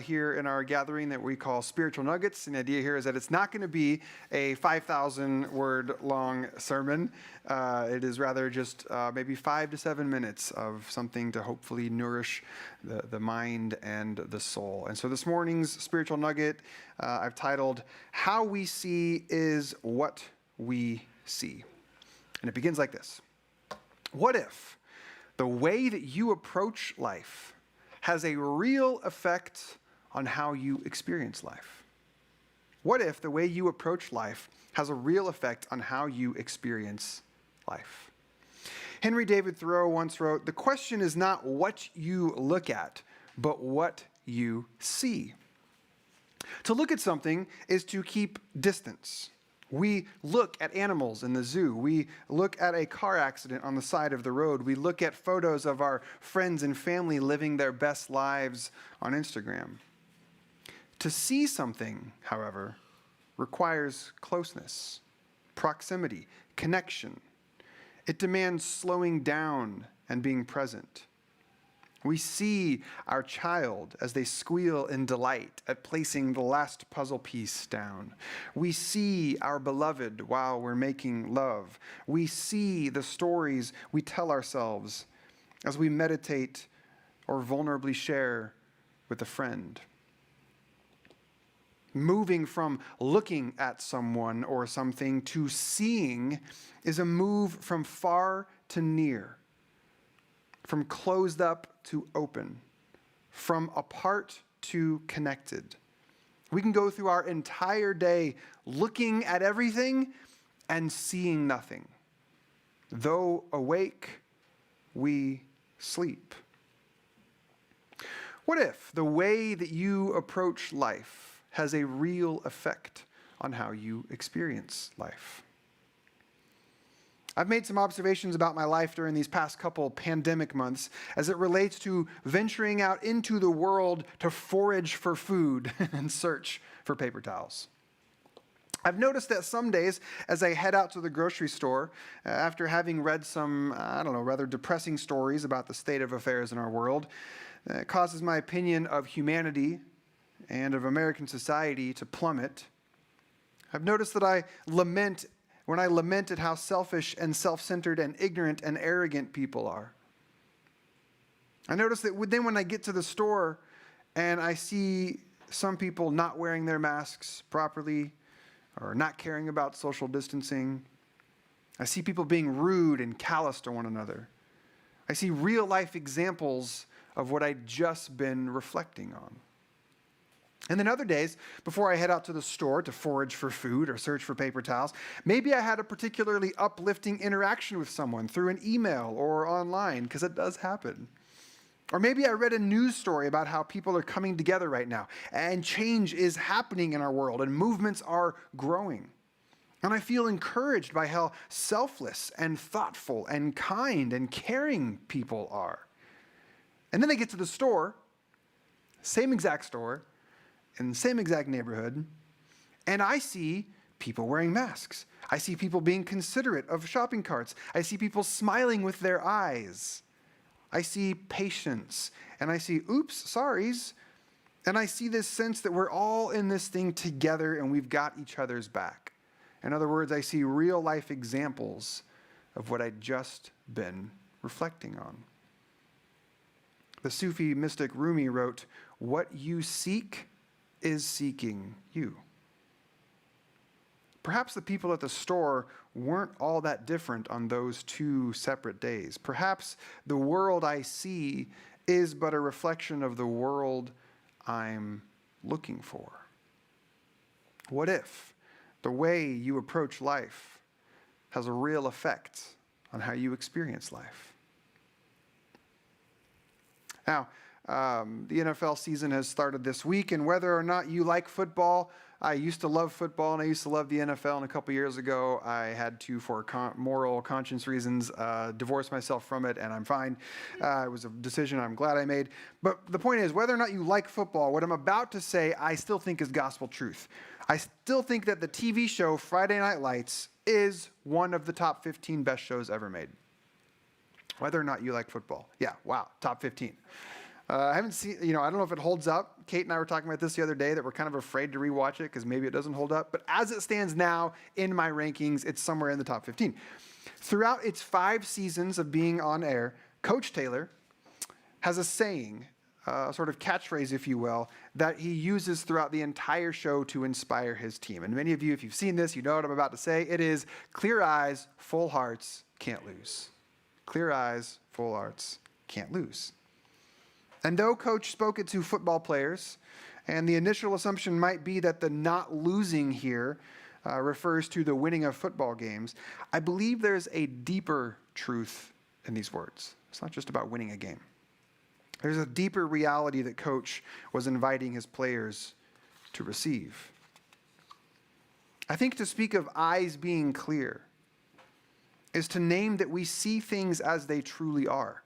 here in our gathering that we call Spiritual Nuggets. And the idea here is that it's not going to be a 5,000 word long sermon. It is rather just maybe 5 to 7 minutes of something to hopefully nourish the mind and the soul. And so this morning's Spiritual Nugget I've titled, How We See is What We See. And it begins like this. What if the way that you approach life has a real effect on how you experience life? What if the way you approach life has a real effect on how you experience life? Henry David Thoreau once wrote, "The question is not what you look at, but what you see. To look at something is to keep distance. We look at animals in the zoo. We look at a car accident on the side of the road. We look at photos of our friends and family living their best lives on Instagram. To see something, however, requires closeness, proximity, connection. It demands slowing down and being present. We see our child as they squeal in delight at placing the last puzzle piece down. We see our beloved while we're making love. We see the stories we tell ourselves as we meditate or vulnerably share with a friend. Moving from looking at someone or something to seeing is a move from far to near, from closed up to open, from apart to connected. We can go through our entire day looking at everything and seeing nothing. Though awake, we sleep. What if the way that you approach life has a real effect on how you experience life? I've made some observations about my life during these past couple pandemic months as it relates to venturing out into the world to forage for food and search for paper towels. I've noticed that some days as I head out to the grocery store, after having read some, rather depressing stories about the state of affairs in our world, it causes my opinion of humanity and of American society to plummet. I've noticed that I lament at how selfish and self-centered and ignorant and arrogant people are. I notice that then when I get to the store and I see some people not wearing their masks properly or not caring about social distancing, I see people being rude and callous to one another. I see real life examples of what I'd just been reflecting on. And then other days, before I head out to the store to forage for food or search for paper towels, maybe I had a particularly uplifting interaction with someone through an email or online, because it does happen. Or maybe I read a news story about how people are coming together right now, and change is happening in our world, and movements are growing. And I feel encouraged by how selfless and thoughtful and kind and caring people are. And then I get to the store, same exact store, in the same exact neighborhood, and I see people wearing masks. I see people being considerate of shopping carts. I see people smiling with their eyes. I see patience, and I see oops, sorries, and I see this sense that we're all in this thing together and we've got each other's back. In other words, I see real life examples of what I'd just been reflecting on. The Sufi mystic Rumi wrote, "What you seek is seeking you." Perhaps the people at the store weren't all that different on those two separate days. Perhaps the world I see is but a reflection of the world I'm looking for. What if the way you approach life has a real effect on how you experience life? Now, the NFL season has started this week, and whether or not you like football, I used to love football and I used to love the NFL, and a couple years ago I had to, for moral conscience reasons, divorce myself from it, and I'm fine. It was a decision I'm glad I made. But the point is, whether or not you like football, what I'm about to say I still think is gospel truth. I still think that the TV show Friday Night Lights is one of the top 15 best shows ever made. Whether or not you like football. Yeah, wow, top 15. I haven't seen, I don't know if it holds up. Kate and I were talking about this the other day, that we're kind of afraid to rewatch it because maybe it doesn't hold up. But as it stands now in my rankings, it's somewhere in the top 15. Throughout its 5 seasons of being on air, Coach Taylor has a saying, sort of catchphrase, if you will, that he uses throughout the entire show to inspire his team. And many of you, if you've seen this, you know what I'm about to say. It is, clear eyes, full hearts, can't lose. Clear eyes, full hearts, can't lose. And though Coach spoke it to football players, and the initial assumption might be that the not losing here refers to the winning of football games, I believe there's a deeper truth in these words. It's not just about winning a game. There's a deeper reality that Coach was inviting his players to receive. I think to speak of eyes being clear is to name that we see things as they truly are.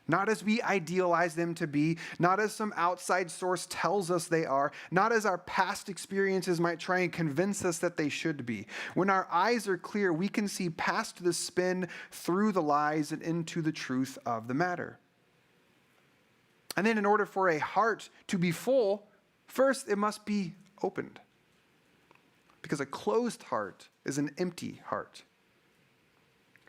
Not as we idealize them to be, not as some outside source tells us they are, not as our past experiences might try and convince us that they should be. When our eyes are clear, we can see past the spin, through the lies, and into the truth of the matter. And then in order for a heart to be full, first it must be opened. Because a closed heart is an empty heart.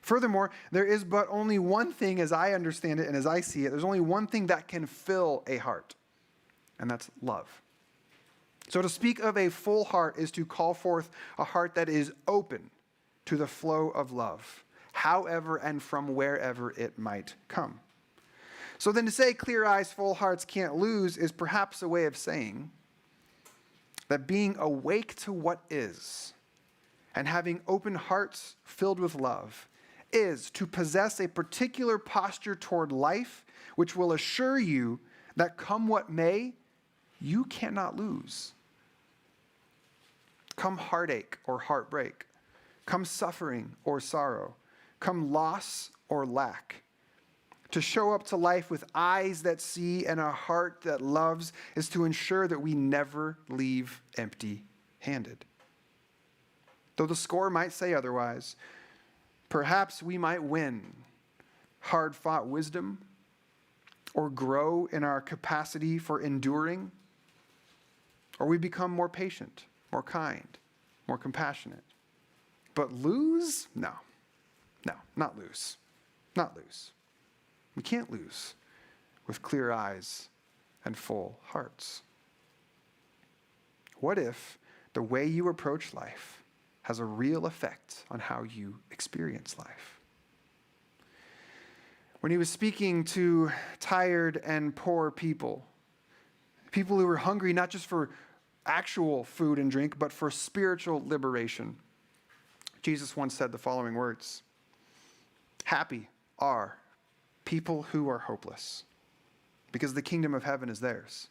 Furthermore, there is but only one thing, as I understand it and as I see it, there's only one thing that can fill a heart, and that's love. So to speak of a full heart is to call forth a heart that is open to the flow of love, however and from wherever it might come. So then to say clear eyes, full hearts can't lose is perhaps a way of saying that being awake to what is and having open hearts filled with love is to possess a particular posture toward life which will assure you that come what may, you cannot lose. Come heartache or heartbreak, come suffering or sorrow, come loss or lack. To show up to life with eyes that see and a heart that loves is to ensure that we never leave empty-handed. Though the score might say otherwise, perhaps we might win hard-fought wisdom or grow in our capacity for enduring, or we become more patient, more kind, more compassionate. But lose? No, not lose. Not lose. We can't lose with clear eyes and full hearts. What if the way you approach life has a real effect on how you experience life? When he was speaking to tired and poor people who were hungry not just for actual food and drink, but for spiritual liberation, Jesus once said the following words: "Happy are people who are hopeless, because the kingdom of heaven is theirs.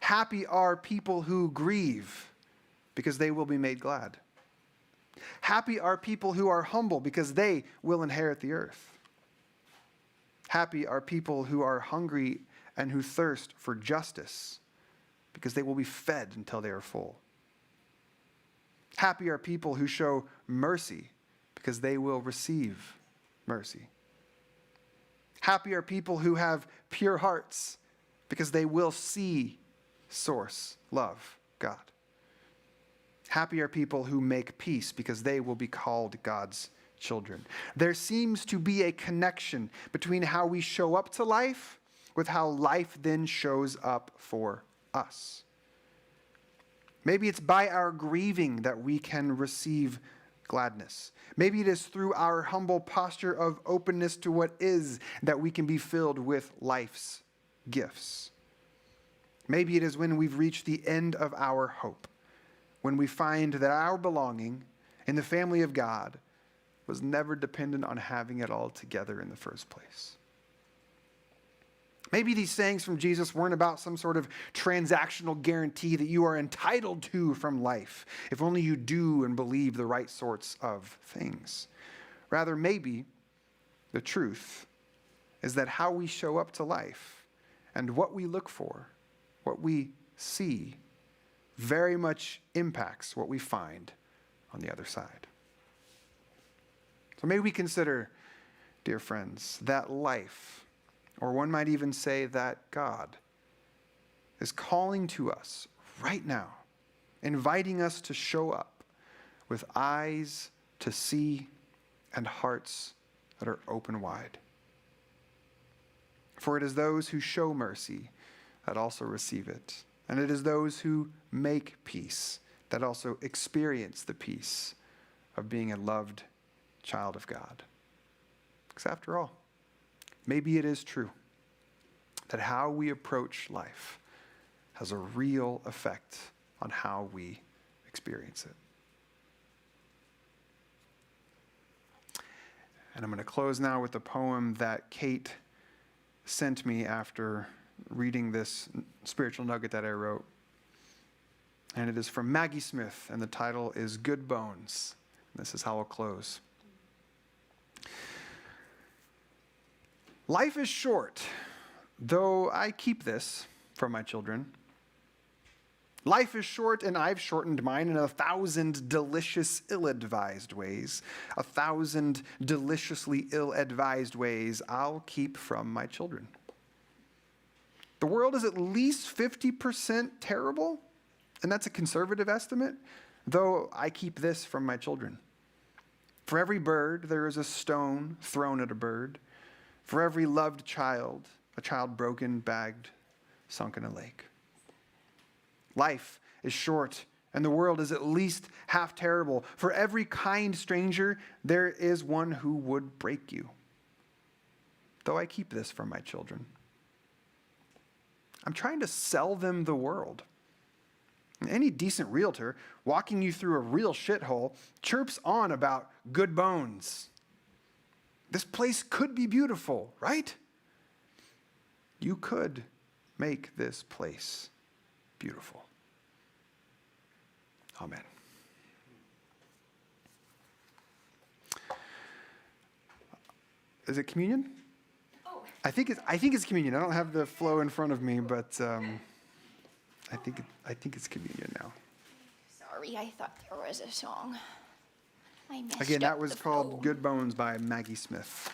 Happy are people who grieve, because they will be made glad. Happy are people who are humble, because they will inherit the earth. Happy are people who are hungry and who thirst for justice, because they will be fed until they are full. Happy are people who show mercy, because they will receive mercy. Happy are people who have pure hearts, because they will see source, love, God. Happy are people who make peace, because they will be called God's children." There seems to be a connection between how we show up to life with how life then shows up for us. Maybe it's by our grieving that we can receive gladness. Maybe it is through our humble posture of openness to what is that we can be filled with life's gifts. Maybe it is when we've reached the end of our hope, when we find that our belonging in the family of God was never dependent on having it all together in the first place. Maybe these sayings from Jesus weren't about some sort of transactional guarantee that you are entitled to from life, if only you do and believe the right sorts of things. Rather, maybe the truth is that how we show up to life and what we look for, what we see, very much impacts what we find on the other side. So may we consider, dear friends, that life, or one might even say that God, is calling to us right now, inviting us to show up with eyes to see and hearts that are open wide. For it is those who show mercy that also receive it, and it is those who make peace that also experience the peace of being a loved child of God. Because after all, maybe it is true that how we approach life has a real effect on how we experience it. And I'm going to close now with a poem that Kate sent me after reading this spiritual nugget that I wrote. And it is from Maggie Smith, and the title is Good Bones. This is how I'll close. Life is short, though I keep this from my children. Life is short, and I've shortened mine in 1,000 delicious, ill-advised ways. 1,000 deliciously ill-advised ways I'll keep from my children. The world is at least 50% terrible, and that's a conservative estimate, though I keep this from my children. For every bird, there is a stone thrown at a bird. For every loved child, a child broken, bagged, sunk in a lake. Life is short, and the world is at least half terrible. For every kind stranger, there is one who would break you. Though I keep this from my children. I'm trying to sell them the world. Any decent realtor walking you through a real shithole chirps on about good bones. This place could be beautiful, right? You could make this place beautiful. Amen. Is it communion? Oh. I think it's communion. I don't have the flow in front of me, but I think it's communion now. Sorry, I thought there was a song. I messed Again, up that was the called flow. Good Bones by Maggie Smith.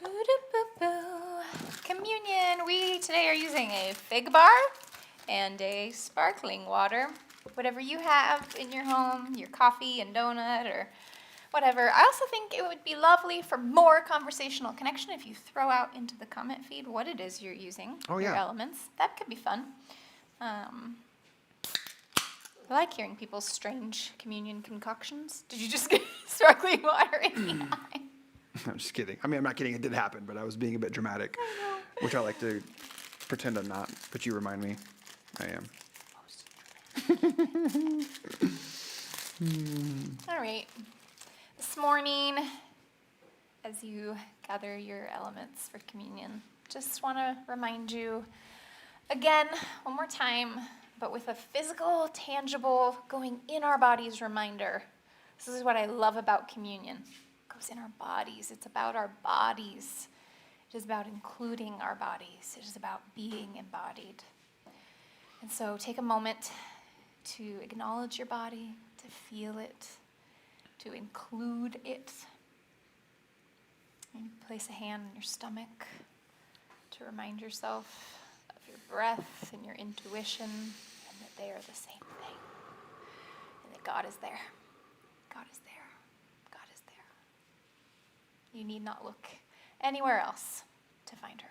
Boo-doo-boo-boo. Communion. We today are using a fig bar and a sparkling water. Whatever you have in your home, your coffee and donut or whatever. I also think it would be lovely for more conversational connection if you throw out into the comment feed what it is you're using, Oh, your yeah. elements. That could be fun. I like hearing people's strange communion concoctions. Did you just get sparkling water in the eye? I'm just kidding. I mean, I'm not kidding. It did happen, but I was being a bit dramatic, which I like to pretend I'm not. But you remind me I am. All right. This morning, as you gather your elements for communion, just want to remind you again, one more time, but with a physical, tangible, going in our bodies reminder. This is what I love about communion. It goes in our bodies. It's about our bodies. It is about including our bodies. It is about being embodied. And so take a moment to acknowledge your body, to feel it, to include it. And place a hand on your stomach to remind yourself of your breath and your intuition, and that they are the same thing. And that God is there. God is there. God is there. You need not look anywhere else to find her.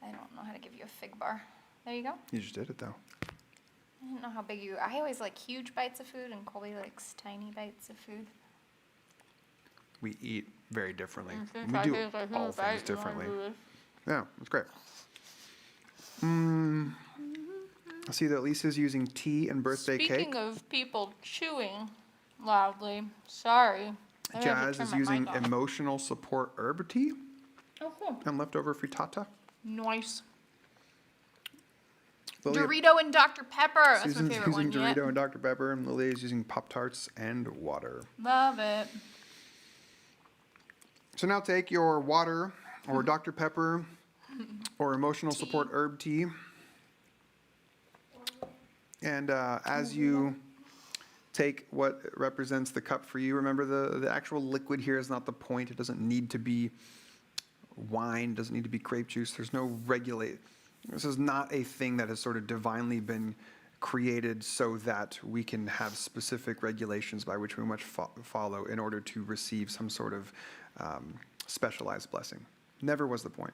I don't know how to give you a fig bar. There you go. You just did it, though. I don't know how big I always like huge bites of food, and Colby likes tiny bites of food. We eat very differently. We do all things differently. Yeah, that's great. I see that Lisa's using tea and birthday Speaking cake. of people chewing loudly, sorry. Maybe I have to Jazz turn is my using mic off. emotional support herb tea Oh, cool. and leftover frittata. Nice. Lily- Dorito and Dr. Pepper. That's Susan's my favorite using one yet. Dorito and Dr. Pepper, and Lily is using Pop-Tarts and water. Love it. So now take your water or Dr. Pepper or emotional support herb tea. And as you take what represents the cup for you, remember the actual liquid here is not the point. It doesn't need to be wine, doesn't need to be grape juice. There's no regulate. This is not a thing that has sort of divinely been created so that we can have specific regulations by which we must follow in order to receive some sort of specialized blessing. Never was the point.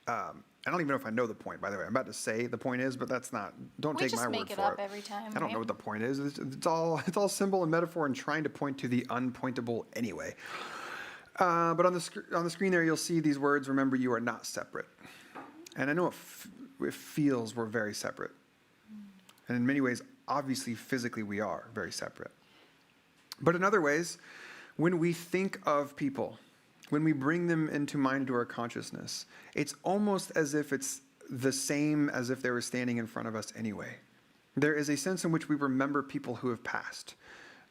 I don't even know if I know the point, by the way. I'm about to say the point is, but that's not, don't take my word for it. We just make it up every time. I don't know what the point is. It's all symbol and metaphor and trying to point to the unpointable anyway. But on the screen there, you'll see these words, remember you are not separate. And I know it feels we're very separate. And in many ways, obviously, physically, we are very separate. But in other ways, When we think of people, when we bring them into mind, into our consciousness, it's almost as if it's the same as if they were standing in front of us anyway. There is a sense in which we remember people who have passed.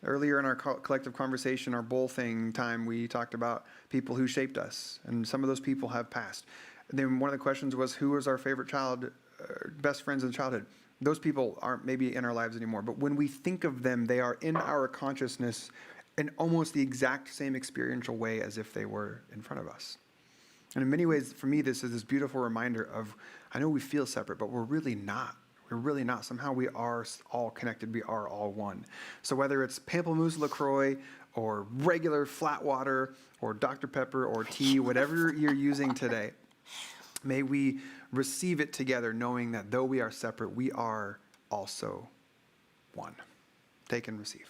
Earlier in our collective conversation, our bowl thing time, we talked about people who shaped us, and some of those people have passed. And then one of the questions was, who was our favorite best friends in childhood? Those people aren't maybe in our lives anymore, but when we think of them, they are in our consciousness in almost the exact same experiential way as if they were in front of us. And in many ways, for me, this is this beautiful reminder of, I know we feel separate, but we're really not. We're really not. Somehow we are all connected. We are all one. So whether it's Pamplemousse LaCroix or regular flat water or Dr. Pepper or tea, whatever you're using today, may we receive it together, knowing that though we are separate, we are also one. Take and receive.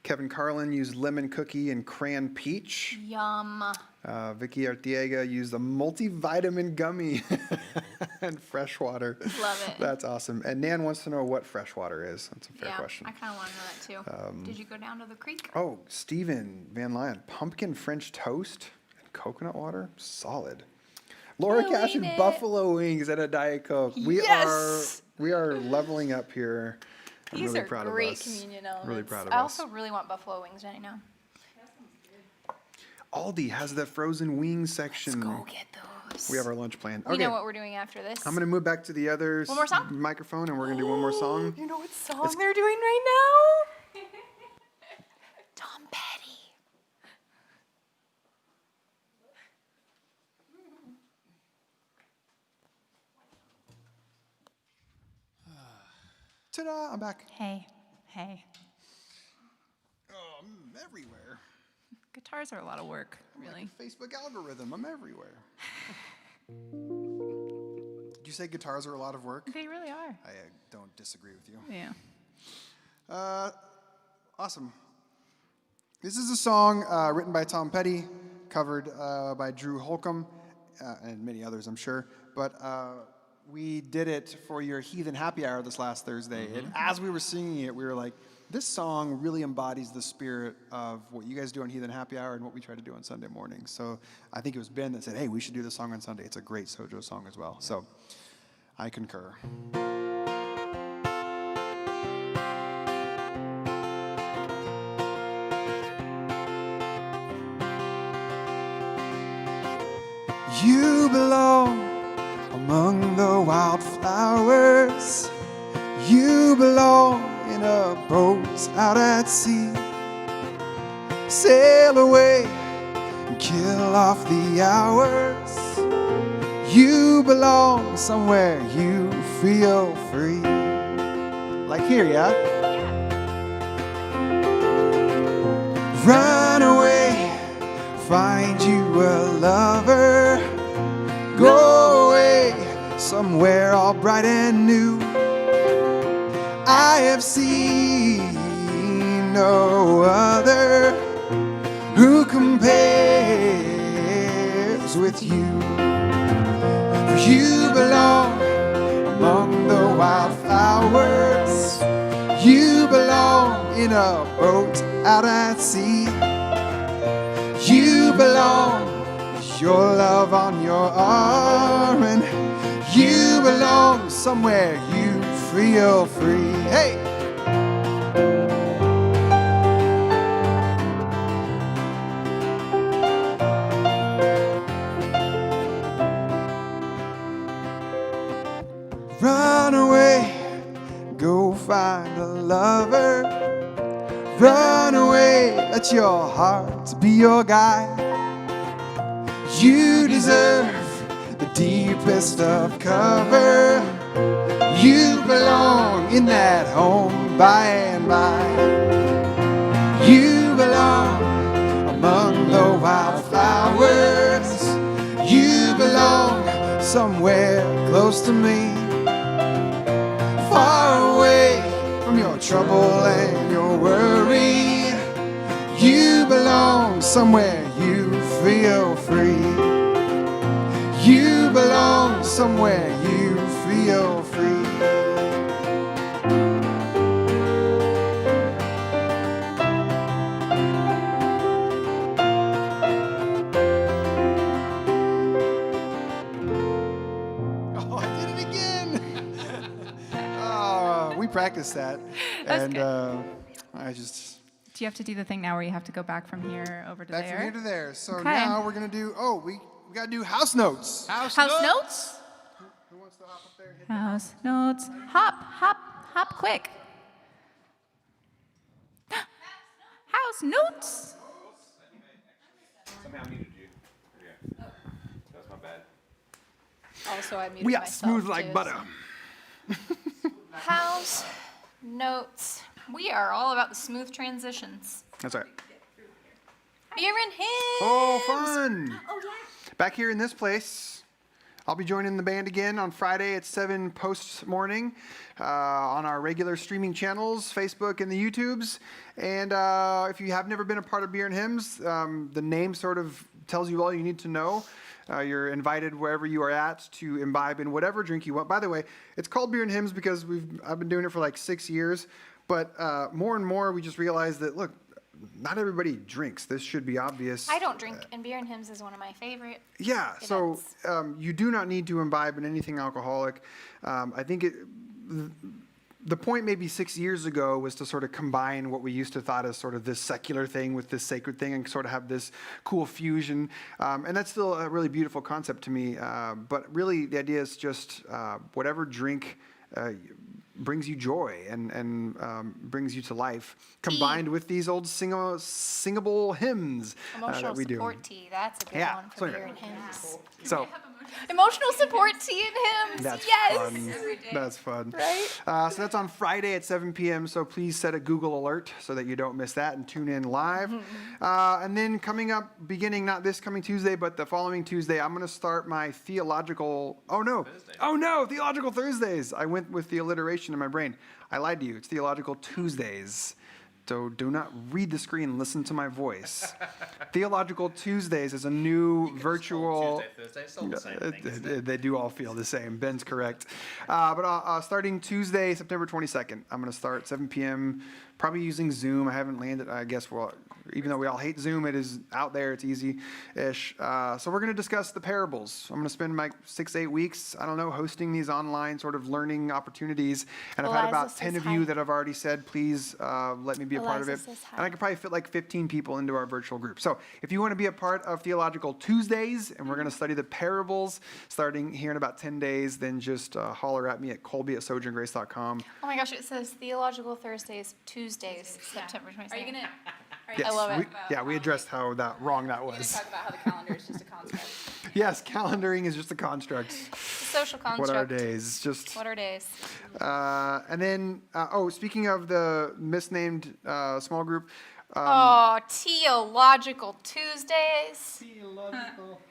Kevin Carlin used lemon cookie and crayon peach. Yum. Vicky Artiega used a multivitamin gummy and fresh water. Love it. That's awesome. And Nan wants to know what fresh water is. That's a fair question. I kind of want to know that too. Did you go down to the creek? Oh, Stephen Van Lyon, pumpkin French toast and coconut water? Solid. Laura I'll Cash eat and it. buffalo wings and a Diet Coke. Yes! We are leveling up here. I'm These really are proud great of us. communion elements. Really proud of I us. also really want buffalo wings right now. Aldi has the frozen wings section. Let's go get those. We have our lunch plan. We know what we're doing after this. I'm going to move back to the other One more song? microphone, and we're going to do one more song. You know what song they're doing right now? Tom Petty. Ta-da, I'm back. Hey. Oh, I'm everywhere. Guitars are a lot of work, really. Like a Facebook algorithm, I'm everywhere. Did you say guitars are a lot of work? They really are. I don't disagree with you. Yeah. Awesome. This is a song written by Tom Petty, covered by Drew Holcomb, and many others, I'm sure. But we did it for your Heathen Happy Hour this last Thursday. And as we were singing it, we were like, this song really embodies the spirit of what you guys do on Heathen Happy Hour and what we try to do on Sunday mornings. So I think it was Ben that said, hey, we should do this song on Sunday. It's a great Sojo song as well. So I concur. You belong among the wildflowers. You belong in a boat out at sea. Sail away and kill off the hours. You belong somewhere you feel free. Like here, yeah? Run away, find you a lover. Go away somewhere all bright and new. I have seen no other who compares with you. For you belong among the wildflowers. You belong in a boat out at sea. You belong with your love on your arm, and you belong somewhere you feel free. Hey! Run away, go find a lover. Run away, let your heart be your guide. You deserve the deepest of cover. You belong in that home by and by. You belong among the wildflowers. You belong somewhere close to me. Far away from your trouble and your worry. You belong somewhere you feel free. You belong somewhere you feel free. practiced that. And I just... Do you have to do the thing now where you have to go back from here over to Back there? from here to there. So Okay. now we're going to do... Oh, we got to do house notes. House notes? Who wants to hop up there and hit House notes. Hop quick. House notes. Somehow muted you. Yeah. That's my bad. Also, I muted We got myself, smooth like too, butter. so. House notes. We are all about the smooth transitions. That's right. Beer and hymns. Oh, fun. Oh, yeah. Back here in this place, I'll be joining the band again on Friday at 7 post-morning on our regular streaming channels, Facebook and the YouTubes. And if you have never been a part of Beer and Hymns, the name sort of tells you all you need to know. You're invited wherever you are at to imbibe in whatever drink you want. By the way, it's called Beer and Hymns because I've been doing it for like 6 years. But more and more, we just realize that, look, not everybody drinks. This should be obvious. I don't drink, and Beer and Hymns is one of my favorite. Yeah, so events. you do not need to imbibe in anything alcoholic. I think the point maybe 6 years ago was to sort of combine what we used to thought as sort of this secular thing with this sacred thing and sort of have this cool fusion. And that's still a really beautiful concept to me. But really, the idea is just whatever drink brings you joy and brings you to life, combined with these old singable hymns Emotional that we do. support tea. That's a good Yeah, one for so Beer anyway. and Hymns. So Emotional support tea and hymns. that's yes. fun. That's fun. Right? So that's on Friday at 7 p.m. So please set a Google alert so that you don't miss that and tune in live. And then coming up, beginning not this coming Tuesday, but the following Tuesday, I'm going to start my theological. Theological Thursdays. I went with the alliteration in my brain. I lied to you. It's Theological Tuesdays. So do not read the screen, listen to my voice. Theological Tuesdays is a new virtual... Tuesday, Thursday, it's all the same thing, isn't it? They do all feel the same. Ben's correct. But starting Tuesday, September 22nd, I'm going to start 7 p.m., probably using Zoom. I haven't landed, I guess, even though we all hate Zoom, it is out there. It's easy-ish. So we're going to discuss the parables. I'm going to spend like 6-8 weeks, I don't know, hosting these online sort of learning opportunities. And I've had Eliza about 10 says of you hi. that have already said, please let me be a part of it. Eliza says hi. And I could probably fit like 15 people into our virtual group. So if you want to be a part of Theological Tuesdays, and we're going to study the parables starting here in about 10 days, then just holler at me at colby@sojourngrace.com. Oh my gosh, it says Theological Thursdays, Tuesdays, September 22nd. Are you gonna? Yes, love it. we addressed how wrong that We're gonna was. talk about how the calendar is just a concept. Yes, calendaring is just a construct. Social construct. What are days? Just What are days? and then speaking of the misnamed small group, Theological Tuesdays.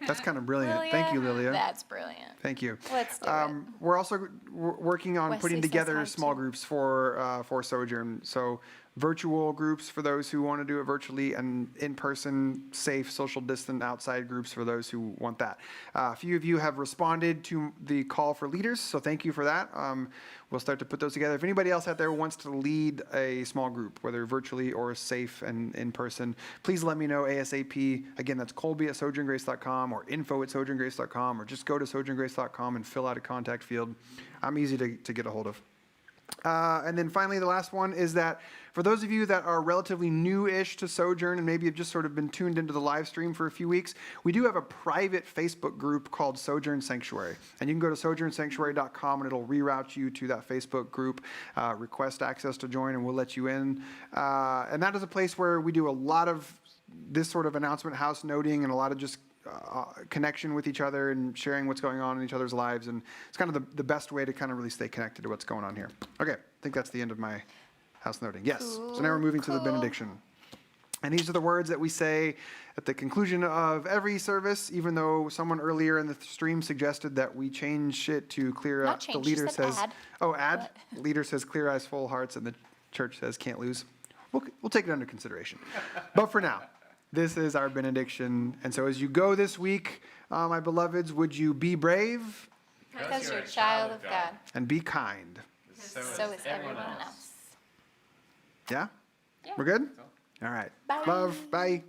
that's kind of brilliant. Thank you, Lilia. That's brilliant. Thank you. Let's do it. We're also working on Wesley putting says together hi, small too. groups for Sojourn. So virtual groups for those who want to do it virtually, and in-person, safe, social distant outside groups for those who want that. A few of you have responded to the call for leaders, so thank you for that. We'll start to put those together. If anybody else out there wants to lead a small group, whether virtually or safe and in person, please let me know ASAP. Again, that's colby@sojourngrace.com or info@sojourngrace.com, or just go to sojourngrace.com and fill out a contact field. I'm easy to get a hold of. And then finally, the last one is that for those of you that are relatively new-ish to Sojourn and maybe have just sort of been tuned into the live stream for a few weeks, we do have a private Facebook group called Sojourn Sanctuary. And you can go to sojournsanctuary.com and it'll reroute you to that Facebook group, request access to join, and we'll let you in. And that is a place where we do a lot of this sort of announcement house noting and a lot of just connection with each other and sharing what's going on in each other's lives. And it's kind of the best way to kind of really stay connected to what's going on here. Okay, I think that's the end of my house noting. Yes, so now we're moving to the benediction. And these are the words that we say at the conclusion of every service, even though someone earlier in the stream suggested that we change it to clear Not out. The change, she leader said says, add. add. Leader says clear eyes, full hearts, and the church says can't lose. We'll take it under consideration. But for now, this is our benediction. And so as you go this week, my beloveds, would you be brave Because you're a child of God. and be kind? So is everyone else. Yeah? We're good? All right. Bye. Love. Bye.